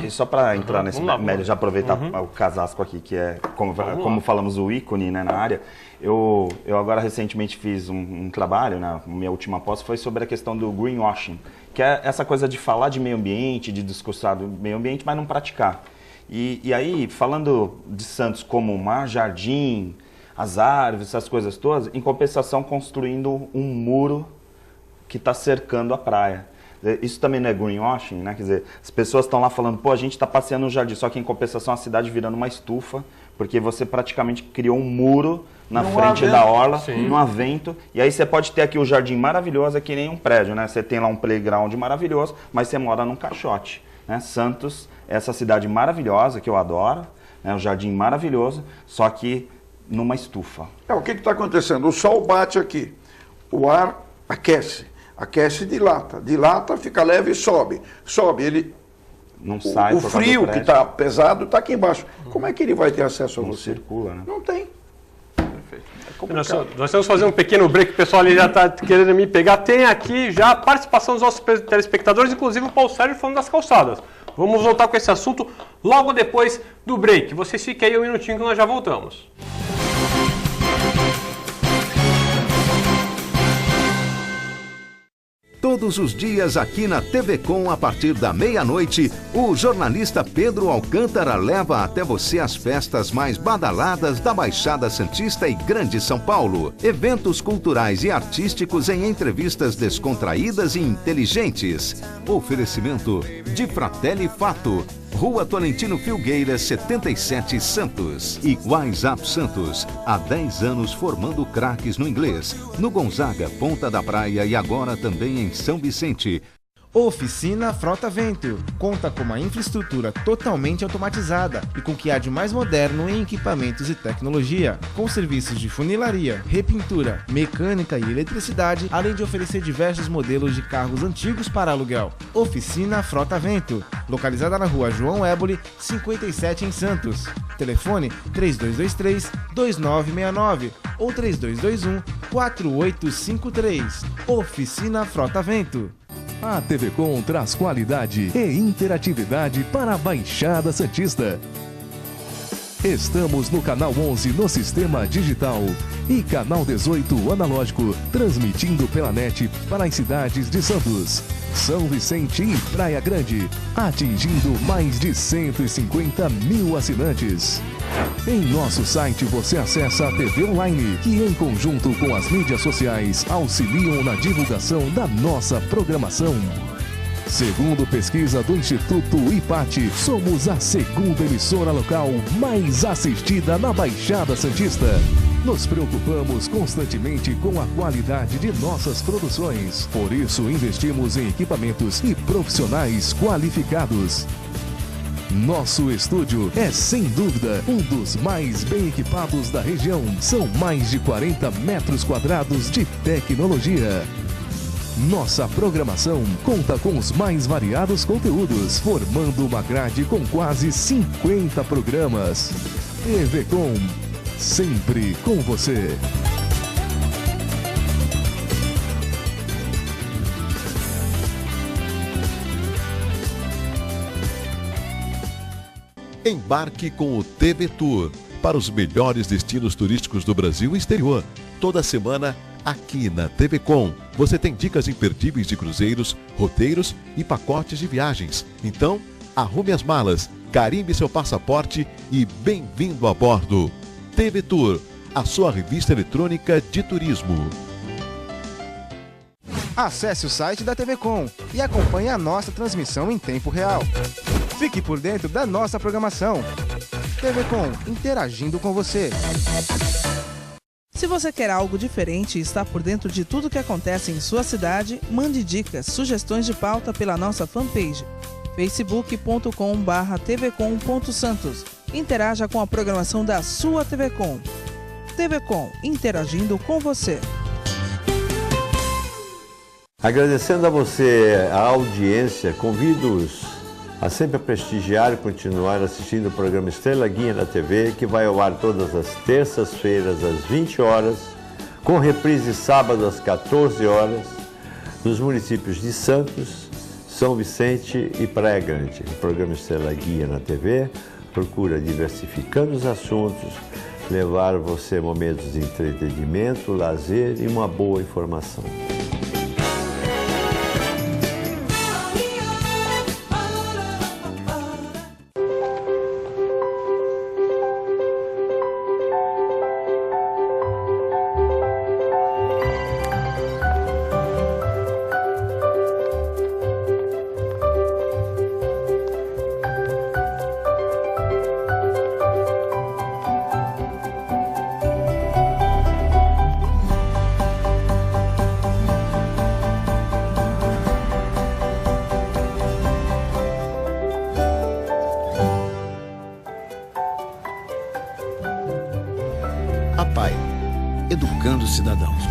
S3: E só para entrar nesse mérito, já aproveitar o Casasco aqui, que é, como falamos, o ícone, né, na área. Eu agora recentemente fiz um trabalho, né, minha última pós foi sobre a questão do greenwashing, que é essa coisa de falar de meio ambiente, de discursar do meio ambiente, mas não praticar. E aí, falando de Santos como mar, jardim, as árvores, essas coisas todas, em compensação construindo um muro que está cercando a praia. Isso também não é greenwashing, né? Quer dizer, as pessoas estão lá falando, pô, a gente está passeando no jardim, só que em compensação a cidade virando uma estufa, porque você praticamente criou um muro na frente da orla, não há vento, e aí você pode ter aqui o jardim maravilhoso, é que nem um prédio, né? Você tem lá um playground maravilhoso, mas você mora num caixote, né? Santos é essa cidade maravilhosa, que eu adoro, né? Um jardim maravilhoso, só que numa estufa.
S2: O que está acontecendo? O sol bate aqui, o ar aquece dilata, fica leve e sobe, ele
S3: não sai.
S2: O frio que está pesado está aqui embaixo. Como é que ele vai ter acesso a você?
S3: Circula, né?
S2: Não tem.
S1: É nós vamos fazer um pequeno break, o pessoal ali já está querendo me pegar. Tem aqui já a participação dos nossos telespectadores, inclusive o Paulo Sérgio falando das calçadas. Vamos voltar com esse assunto logo depois do break. Vocês fiquem aí um minutinho que nós já voltamos.
S7: Todos os dias aqui na TV Com, a partir da meia-noite, o jornalista Pedro Alcântara leva até você as festas mais badaladas da Baixada Santista e Grande São Paulo. Eventos culturais e artísticos em entrevistas descontraídas e inteligentes. Oferecimento de Fratelli Fato. Rua Tolentino Filgueiras, 77, Santos. E WhatsApp Santos, há 10 anos formando craques no inglês, no Gonzaga, Ponta da Praia e agora também em São Vicente.
S8: Oficina Frota Vento conta com uma infraestrutura totalmente automatizada e com o que há de mais moderno em equipamentos e tecnologia, com serviços de funilaria, repintura, mecânica e eletricidade, além de oferecer diversos modelos de carros antigos para aluguel. Oficina Frota Vento, localizada na Rua João Éboli, 57 em Santos. Telefone 3223-2969 ou 3221-4853. Oficina Frota Vento.
S9: A TV Com traz qualidade e interatividade para a Baixada Santista. Estamos no canal 11 no sistema digital e canal 18 analógico, transmitindo pela net para as cidades de Santos, São Vicente e Praia Grande, atingindo mais de 150 mil assinantes. Em nosso site você acessa a TV Online, que em conjunto com as mídias sociais auxiliam na divulgação da nossa programação. Segundo pesquisa do Instituto IPAT, somos a segunda emissora local mais assistida na Baixada Santista. Nos preocupamos constantemente com a qualidade de nossas produções. Por isso, investimos em equipamentos e profissionais qualificados. Nosso estúdio é, sem dúvida, um dos mais bem equipados da região. São mais de 40 metros quadrados de tecnologia. Nossa programação conta com os mais variados conteúdos, formando uma grade com quase 50 programas. TV Com, sempre com você. Embarque com o TV Tour para os melhores destinos turísticos do Brasil e exterior. Toda semana, aqui na TV Com, você tem dicas imperdíveis de cruzeiros, roteiros e pacotes de viagens. Então, arrume as malas, carimbe seu passaporte e bem-vindo a bordo. TV Tour, a sua revista eletrônica de turismo.
S8: Acesse o site da TV Com e acompanhe a nossa transmissão em tempo real. Fique por dentro da nossa programação. TV Com, interagindo com você.
S10: Se você quer algo diferente e está por dentro de tudo que acontece em sua cidade, mande dicas, sugestões de pauta pela nossa fanpage facebook.com/tvcom.santos. Interaja com a programação da sua TV Com. TV Com, interagindo com você.
S11: Agradecendo a você a audiência, convido-os a sempre prestigiar e continuar assistindo o programa Estrela Guia na TV, que vai ao ar todas as terças-feiras às 20 horas, com reprise sábado às 14 horas, nos municípios de Santos, São Vicente e Praia Grande. O programa Estrela Guia na TV procura, diversificando os assuntos, levar você momentos de entretenimento, lazer e uma boa informação.
S12: APAE, educando cidadãos.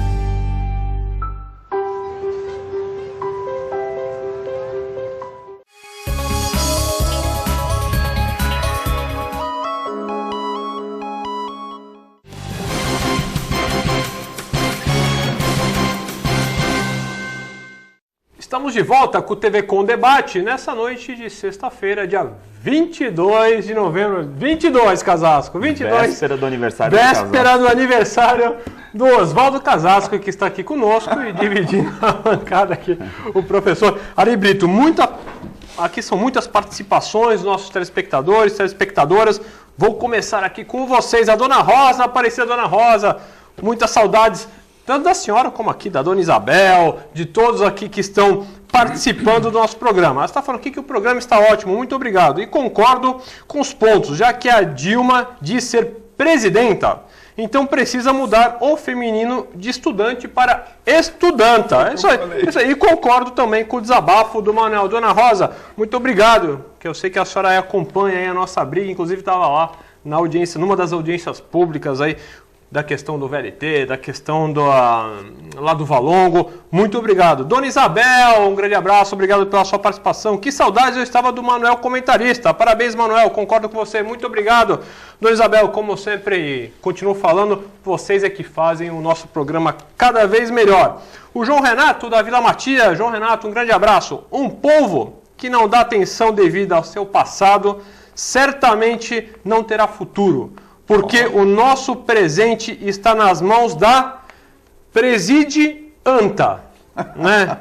S1: Estamos de volta com o TV Com Debate nessa noite de sexta-feira, dia 22 de novembro. 22, Casasco. 22.
S3: Véspera do aniversário do Casasco.
S1: Véspera do aniversário do Oswaldo Casasco, que está aqui conosco e dividindo a bancada aqui, o professor Ari Brito. Aqui são muitas participações dos nossos telespectadores, telespectadoras. Vou começar aqui com vocês. A Dona Rosa, apareceu a Dona Rosa. Muitas saudades, tanto da senhora como aqui, da Dona Isabel, de todos aqui que estão participando do nosso programa. Ela está falando aqui que o programa está ótimo, muito obrigado. E concordo com os pontos, já que a Dilma diz ser presidenta, então precisa mudar o feminino de estudante para estudanta. É isso aí. E concordo também com o desabafo do Manuel. Dona Rosa, muito obrigado, que eu sei que a senhora acompanha aí a nossa briga, inclusive estava lá na audiência, numa das audiências públicas aí, da questão do VLT, da questão lá do Valongo. Muito obrigado. Dona Isabel, um grande abraço, obrigado pela sua participação. Que saudades eu estava do Manuel comentarista. Parabéns, Manuel, concordo com você. Muito obrigado. Dona Isabel, como sempre continuo falando, vocês é que fazem o nosso programa cada vez melhor. O João Renato, da Vila Matias. João Renato, um grande abraço. Um povo que não dá atenção devida ao seu passado, certamente não terá futuro. Porque o nosso presente está nas mãos da Presidianta. Né?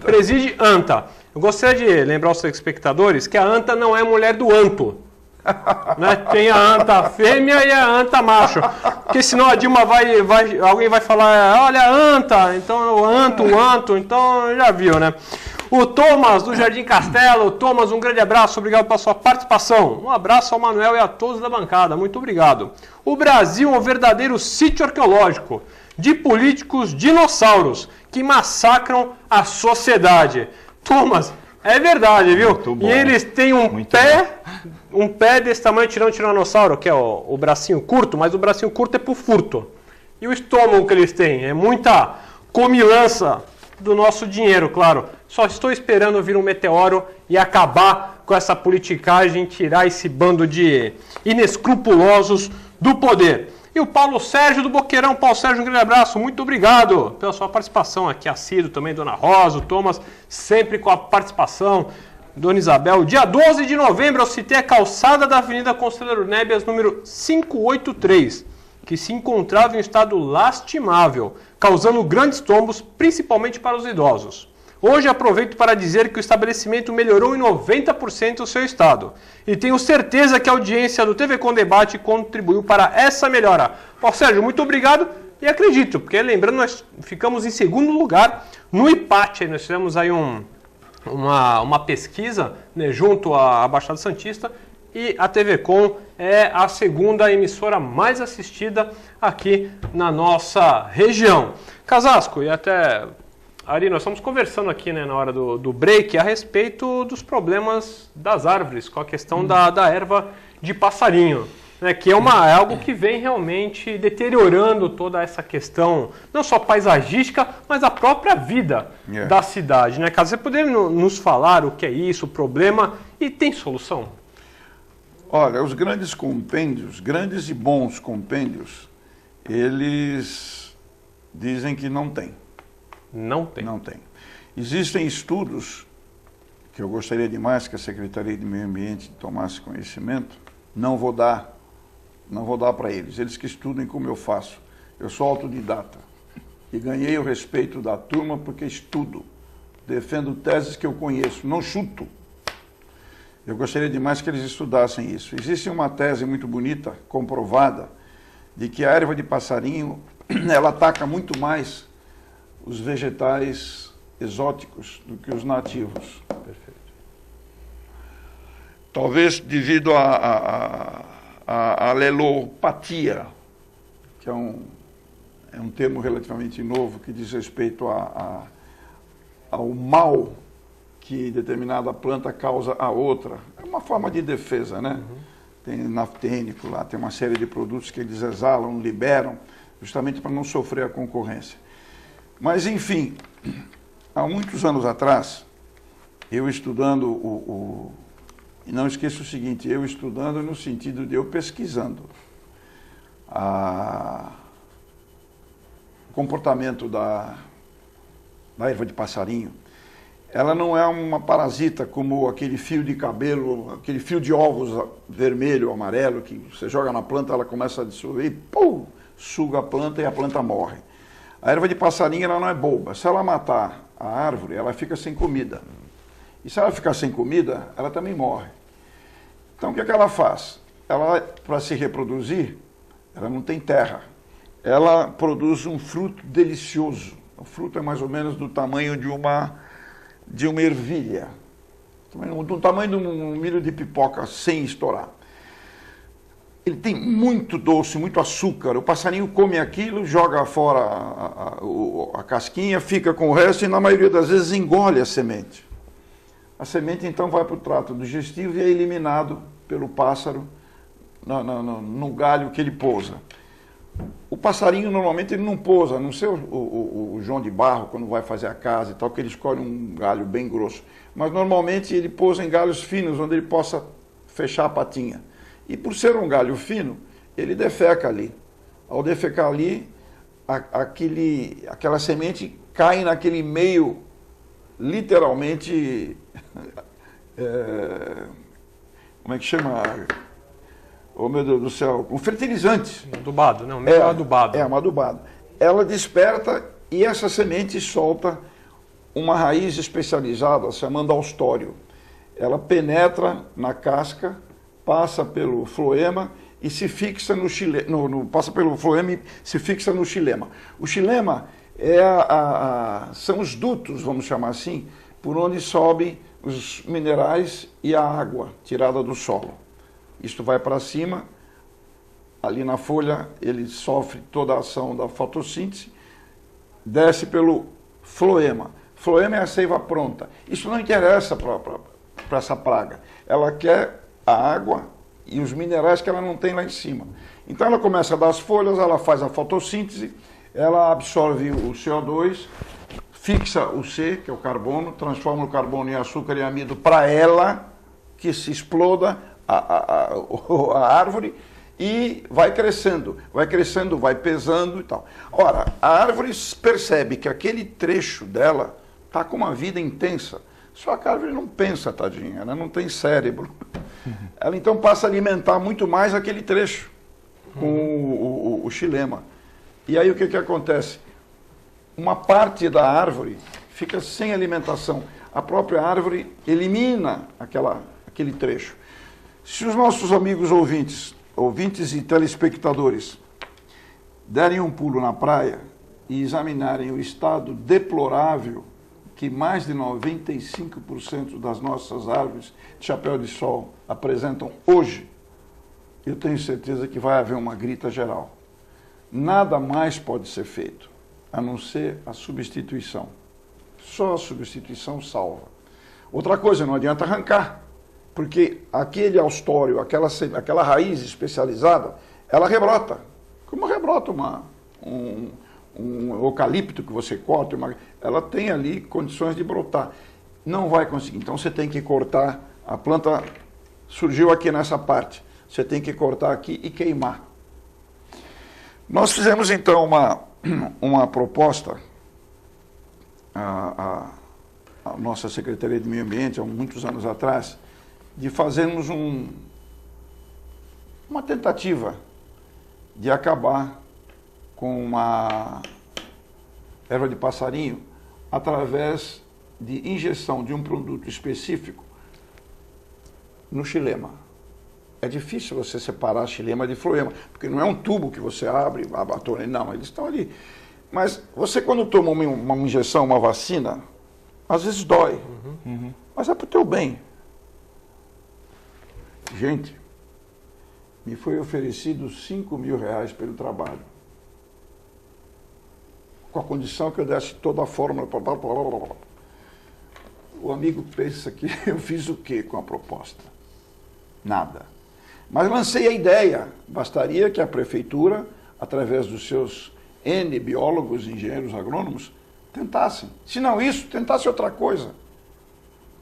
S1: Presidianta. Eu gostaria de lembrar aos espectadores que a anta não é mulher do anto. Né? Tem a anta fêmea e a anta macho. Porque senão a Dilma alguém vai falar, olha a anta, então o anto, então já viu, né? O Thomas, do Jardim Castelo. Thomas, um grande abraço, obrigado pela sua participação. Um abraço ao Manuel e a todos da bancada, muito obrigado. O Brasil é um verdadeiro sítio arqueológico de políticos dinossauros que massacram a sociedade. Thomas, é verdade, viu? E eles têm um pé desse tamanho, tirando o tiranossauro, que é o bracinho curto, mas o bracinho curto é pro furto. E o estômago que eles têm é muita comilança do nosso dinheiro, claro. Só estou esperando vir um meteoro e acabar com essa politicagem, tirar esse bando de inescrupulosos do poder. E o Paulo Sérgio do Boqueirão. Paulo Sérgio, um grande abraço, muito obrigado pela sua participação aqui. Assíduo também, Dona Rosa, o Thomas, sempre com a participação. Dona Isabel, dia 12 de novembro eu citei a calçada da Avenida Conselheiro Nébias, número 583, que se encontrava em estado lastimável, causando grandes tombos, principalmente para os idosos. Hoje aproveito para dizer que o estabelecimento melhorou em 90% o seu estado. E tenho certeza que a audiência do TV Com Debate contribuiu para essa melhora. Paulo Sérgio, muito obrigado e acredito, porque lembrando, nós ficamos em segundo lugar no IPAT. Nós fizemos aí uma pesquisa, né, junto à Baixada Santista, e a TV Com é a segunda emissora mais assistida aqui na nossa região. Casasco, e até Ari, nós estamos conversando aqui, né, na hora do break a respeito dos problemas das árvores, com a questão da erva de passarinho, né, que é algo que vem realmente deteriorando toda essa questão, não só paisagística, mas a própria vida da cidade. Né? Caso você poderia nos falar o que é isso, o problema, e tem solução?
S2: Olha, os grandes compêndios, grandes e bons compêndios, eles dizem que não tem.
S1: Não tem?
S2: Não tem. Existem estudos que eu gostaria demais que a Secretaria de Meio Ambiente tomasse conhecimento, não vou dar para eles, eles que estudem como eu faço. Eu sou autodidata e ganhei o respeito da turma porque estudo, defendo teses que eu conheço, não chuto. Eu gostaria demais que eles estudassem isso. Existe uma tese muito bonita, comprovada, de que a erva de passarinho, ela ataca muito mais os vegetais exóticos do que os nativos.
S1: Perfeito.
S2: Talvez devido à alelopatia, que é um termo relativamente novo que diz respeito ao mal que determinada planta causa a outra. É uma forma de defesa, né? Tem naftênico lá, tem uma série de produtos que eles exalam, liberam, justamente para não sofrer a concorrência. Mas, enfim, há muitos anos atrás, eu estudando e não esqueça o seguinte, eu estudando no sentido de eu pesquisando o comportamento da erva de passarinho. Ela não é uma parasita como aquele fio de cabelo, aquele fio de ovos vermelho, amarelo, que você joga na planta, ela começa a dissolver e pum, suga a planta e a planta morre. A erva de passarinho ela não é boba. Se ela matar a árvore, ela fica sem comida. E se ela ficar sem comida, ela também morre. Então o que é que ela faz? Ela, para se reproduzir, ela não tem terra. Ela produz um fruto delicioso. O fruto é mais ou menos do tamanho de uma ervilha, do tamanho de um milho de pipoca sem estourar. Ele tem muito doce, muito açúcar. O passarinho come aquilo, joga fora a casquinha, fica com o resto e na maioria das vezes engole a semente. A semente então vai para o trato digestivo e é eliminado pelo pássaro no galho que ele pousa. O passarinho normalmente ele não pousa, a não ser o João de Barro, quando vai fazer a casa e tal, que ele escolhe um galho bem grosso. Mas normalmente ele pousa em galhos finos, onde ele possa fechar a patinha. E por ser um galho fino, ele defeca ali. Ao defecar ali, aquela semente cai naquele meio, literalmente, como é que chama? Oh, meu Deus do céu, um fertilizante.
S1: Adubado, não, meio adubado.
S2: É, um adubado. Ela desperta e essa semente solta uma raiz especializada, chamada austório. Ela penetra na casca, passa pelo floema e se fixa no xilema. Passa pelo floema e se fixa no xilema. O xilema são os dutos, vamos chamar assim, por onde sobem os minerais e a água tirada do solo. Isto vai para cima, ali na folha ele sofre toda a ação da fotossíntese, desce pelo floema. Floema é a seiva pronta. Isso não interessa para essa praga. Ela quer a água e os minerais que ela não tem lá em cima. Então ela começa a dar as folhas, ela faz a fotossíntese, ela absorve o CO2, fixa o C, que é o carbono, transforma o carbono em açúcar e amido para ela, que se exploda a árvore e vai crescendo, vai pesando e tal. Ora, a árvore percebe que aquele trecho dela está com uma vida intensa, só que a árvore não pensa, tadinha, ela não tem cérebro. Ela então passa a alimentar muito mais aquele trecho com o xilema. E aí o que acontece? Uma parte da árvore fica sem alimentação. A própria árvore elimina aquele trecho. Se os nossos amigos ouvintes e telespectadores derem um pulo na praia e examinarem o estado deplorável que mais de 95% das nossas árvores de chapéu de sol apresentam hoje, eu tenho certeza que vai haver uma grita geral. Nada mais pode ser feito, a não ser a substituição. Só a substituição salva. Outra coisa, não adianta arrancar, porque aquele austório, aquela raiz especializada, ela rebrota. Como rebrota um eucalipto que você corta, ela tem ali condições de brotar. Não vai conseguir, então você tem que cortar, a planta surgiu aqui nessa parte, você tem que cortar aqui e queimar. Nós fizemos então uma proposta, a nossa Secretaria de Meio Ambiente, há muitos anos atrás, de fazermos uma tentativa de acabar com uma erva de passarinho através de injeção de um produto específico no xilema. É difícil você separar xilema de floema, porque não é um tubo que você abre, não, eles estão ali. Mas você, quando toma uma injeção, uma vacina, às vezes dói, mas é para o teu bem. Gente, me foi oferecido R$5.000 pelo trabalho, com a condição que eu desse toda a fórmula. O amigo pensa que eu fiz o quê com a proposta? Nada. Mas lancei a ideia, bastaria que a prefeitura, através dos seus N biólogos, engenheiros agrônomos, tentassem. Se não isso, tentasse outra coisa.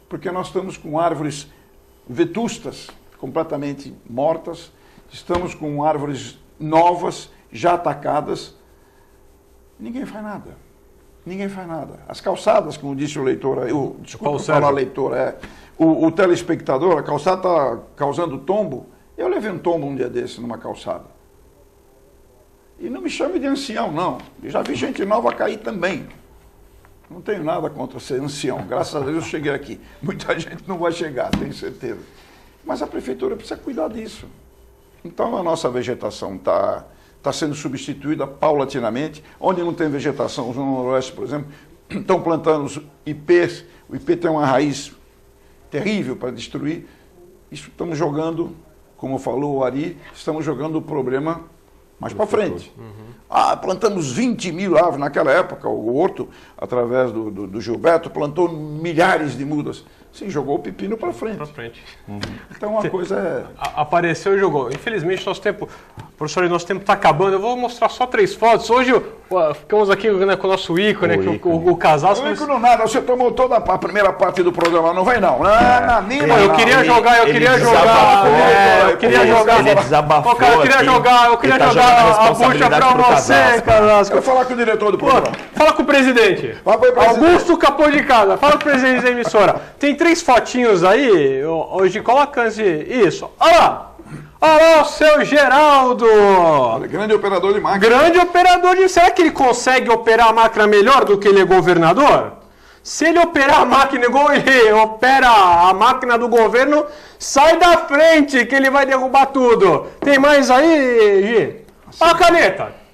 S2: Porque nós estamos com árvores vetustas, completamente mortas, estamos com árvores novas, já atacadas. Ninguém faz nada. Ninguém faz nada. As calçadas, como disse o leitor, desculpa falar leitor, o telespectador, a calçada está causando tombo. Eu levei um tombo um dia desse numa calçada. E não me chame de ancião, não. Eu já vi gente nova cair também. Não tenho nada contra ser ancião. Graças a Deus eu cheguei aqui. Muita gente não vai chegar, tenho certeza. Mas a prefeitura precisa cuidar disso. Então a nossa vegetação está sendo substituída paulatinamente. Onde não tem vegetação, no Noroeste, por exemplo, estão plantando os ipês. O ipê tem uma raiz terrível para destruir. Isso estamos jogando, como falou o Ari, estamos jogando o problema mais para frente. Plantamos 20.000 árvores naquela época. O Horto, através do Gilberto, plantou milhares de mudas. Sim, jogou o pepino para frente. Então a coisa é...
S1: Apareceu e jogou. Infelizmente, nosso tempo está acabando. Eu vou mostrar só 3 fotos. Hoje ficamos aqui, né, com o nosso ícone, o Casasco.
S2: O ícone nada, você tomou toda a primeira parte do programa, não vai não.
S1: Eu queria jogar.
S3: Ele desabafou.
S1: Eu queria jogar a bucha para você, Casasco.
S2: Eu vou falar com o diretor do programa.
S1: Fala com o presidente. Augusto Capô de Casa. Fala com o presidente da emissora. Tem 3 fotinhos aí, hoje coloca isso. Olha lá! Olha lá o seu Geraldo!
S2: Grande operador de máquina.
S1: Grande operador de... Será que ele consegue operar a máquina melhor do que ele é governador? Se ele operar a máquina igual ele opera a máquina do governo, sai da frente que ele vai derrubar tudo. Tem mais aí, Gi? Olha a caneta.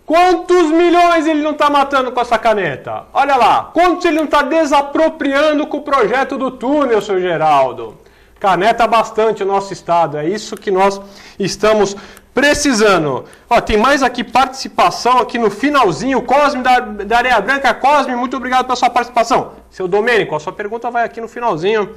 S1: Quantos milhões ele não está matando com essa caneta? Olha lá. Quantos ele não está desapropriando com o projeto do túnel, seu Geraldo? Caneta bastante o nosso estado. É isso que nós estamos precisando. Tem mais aqui participação aqui no finalzinho. Cosme da Areia Branca. Cosme, muito obrigado pela sua participação. Seu Domênico, a sua pergunta vai aqui no finalzinho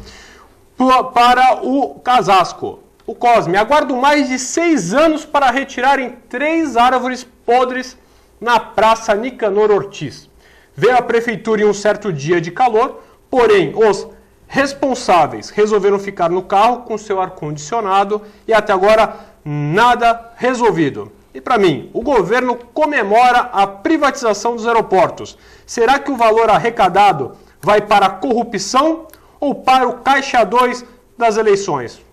S1: para o Casasco. O Cosme, aguardo mais de 6 anos para retirarem 3 árvores podres na Praça Nicanor Ortiz. Veio a prefeitura em um certo dia de calor, porém os responsáveis resolveram ficar no carro com seu ar-condicionado e até agora nada resolvido. E para mim, o governo comemora a privatização dos aeroportos. Será que o valor arrecadado vai para a corrupção ou para o caixa 2 das eleições?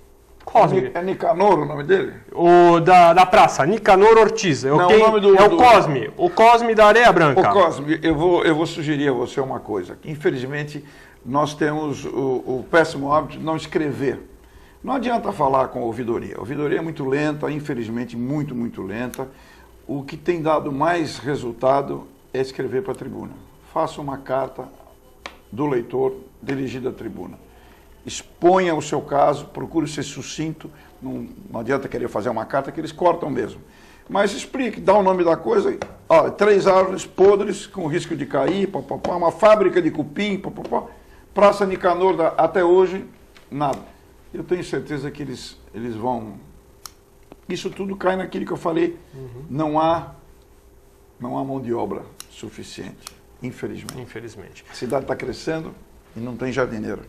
S1: Cosme.
S2: É Nicanor o nome dele?
S1: O da praça, Nicanor Ortiz. O Cosme. O Cosme da Areia Branca.
S2: O Cosme, eu vou sugerir a você uma coisa. Infelizmente, nós temos o péssimo hábito de não escrever. Não adianta falar com a ouvidoria. A ouvidoria é muito lenta, infelizmente muito, muito lenta. O que tem dado mais resultado é escrever para a tribuna. Faça uma carta do leitor dirigida à tribuna. exponha o seu caso, procure ser sucinto, não adianta querer fazer uma carta que eles cortam mesmo. Mas explique, dá o nome da coisa, olha, 3 árvores podres com risco de cair, uma fábrica de cupim, Praça Nicanor, até hoje, nada. Eu tenho certeza que eles vão... Isso tudo cai naquilo que eu falei, não há mão de obra suficiente, infelizmente. A cidade está crescendo e não tem jardineiro.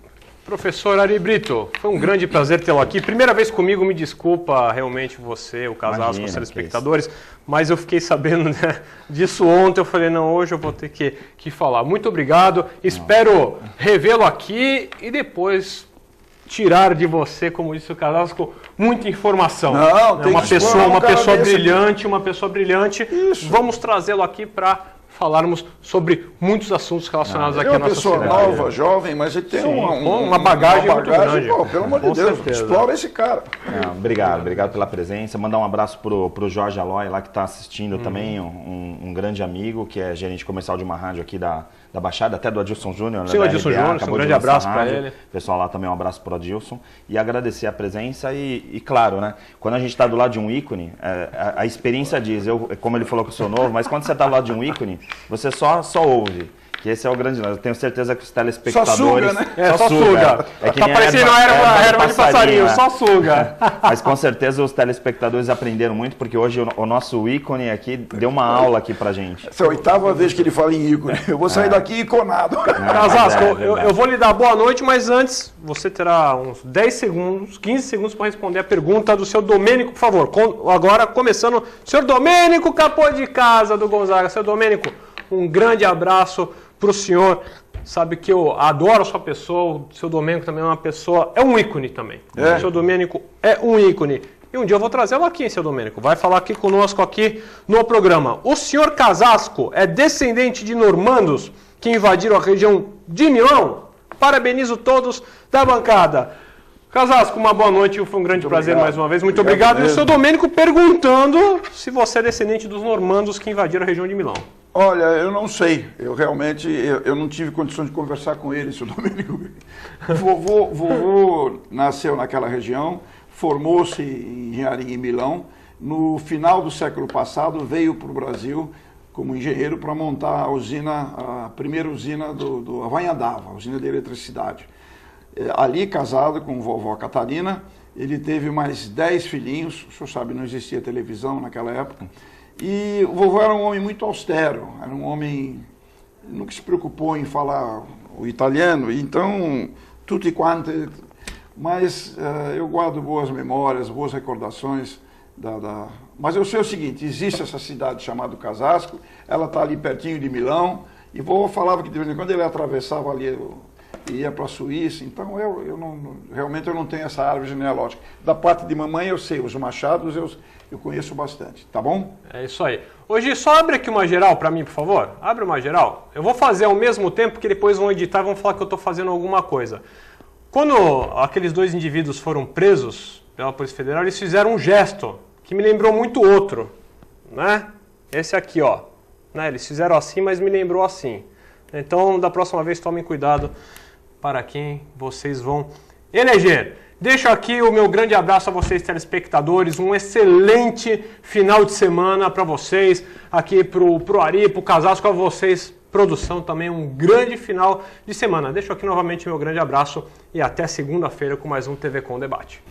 S1: Professor Ari Brito, foi um grande prazer tê-lo aqui. Primeira vez comigo, me desculpa realmente você, o Casasco, os telespectadores, mas eu fiquei sabendo, né, disso ontem, eu falei, não, hoje eu vou ter que falar. Muito obrigado, espero revê-lo aqui e depois tirar de você, como disse o Casasco, muita informação.
S2: Não, tem
S1: uma pessoa brilhante. Isso. Vamos trazê-lo aqui para falarmos sobre muitos assuntos relacionados aqui à nossa cidade.
S2: É uma pessoa nova, jovem, mas ele tem
S1: uma bagagem muito grande.
S2: Pô, pelo amor de Deus, explora esse cara.
S3: Obrigado pela presença. Mandar um abraço pro Jorge Aloy, lá que está assistindo também, um grande amigo, que é gerente comercial de uma rádio aqui da Baixada, até do Adilson Júnior.
S1: Sim, o Adilson Júnior, um grande abraço para ele.
S3: Pessoal lá também, um abraço para o Adilson. E agradecer a presença e claro, né, quando a gente está do lado de um ícone, a experiência diz, como ele falou que eu sou novo, mas quando você está do lado de um ícone, você só ouve. Que esse é o grande lance. Eu tenho certeza que os telespectadores...
S2: Só suga, né?
S1: Só suga.
S3: É que
S1: tá parecendo a erva de passarinho, só suga.
S3: Mas com certeza os telespectadores aprenderam muito, porque hoje o nosso ícone aqui deu uma aula aqui pra gente.
S2: Essa é a 8ª vez que ele fala em ícone. Eu vou sair daqui iconado.
S1: Casasco, eu vou lhe dar boa noite, mas antes você terá uns 10 segundos, 15 segundos para responder a pergunta do seu Domênico, por favor. Agora começando, senhor Domênico Capô de Casa do Gonzaga. Senhor Domênico, um grande abraço para o senhor, sabe que eu adoro a sua pessoa, o seu Domênico também é uma pessoa, é um ícone também. O seu Domênico é um ícone. E um dia eu vou trazê-lo aqui, hein, seu Domênico? Vai falar aqui conosco aqui no programa. O senhor Casasco é descendente de normandos que invadiram a região de Milão? Parabenizo todos da bancada. Casasco, uma boa noite, foi um grande prazer mais uma vez. Muito obrigado. E o seu Domênico perguntando se você é descendente dos normandos que invadiram a região de Milão.
S2: Olha, eu não sei. Eu realmente eu não tive condições de conversar com ele, seu Domênico. Vovô nasceu naquela região, formou-se em engenharia em Milão. No final do século passado, veio para o Brasil como engenheiro para montar a primeira usina do Avanhadava, a usina de eletricidade. Ali, casado com a vovó Catarina, ele teve mais 10 filhinhos. O senhor sabe, não existia televisão naquela época. E o vovô era um homem muito austero, era um homem que nunca se preocupou em falar o italiano, então, tutti quanti, mas eu guardo boas memórias, boas recordações Mas eu sei o seguinte, existe essa cidade chamada Casasco, ela está ali pertinho de Milão, e o vovô falava que de vez em quando ele atravessava ali, ia para a Suíça, então realmente eu não tenho essa árvore genealógica. Da parte de mamãe eu sei, os machados eu conheço bastante, tá bom?
S1: É isso aí. Hoje só abre aqui uma geral para mim, por favor. Abre uma geral. Eu vou fazer ao mesmo tempo que depois vão editar e vão falar que eu estou fazendo alguma coisa. Quando aqueles 2 indivíduos foram presos pela Polícia Federal, eles fizeram um gesto que me lembrou muito outro, né? Esse aqui, ó. Né? Eles fizeram assim, mas me lembrou assim. Então, da próxima vez, tomem cuidado para quem vocês vão eleger. Deixo aqui o meu grande abraço a vocês, telespectadores. Um excelente final de semana para vocês. Aqui pro Ari, pro Casasco, a vocês, produção também. Um grande final de semana. Deixo aqui novamente meu grande abraço e até segunda-feira com mais um TV Com Debate.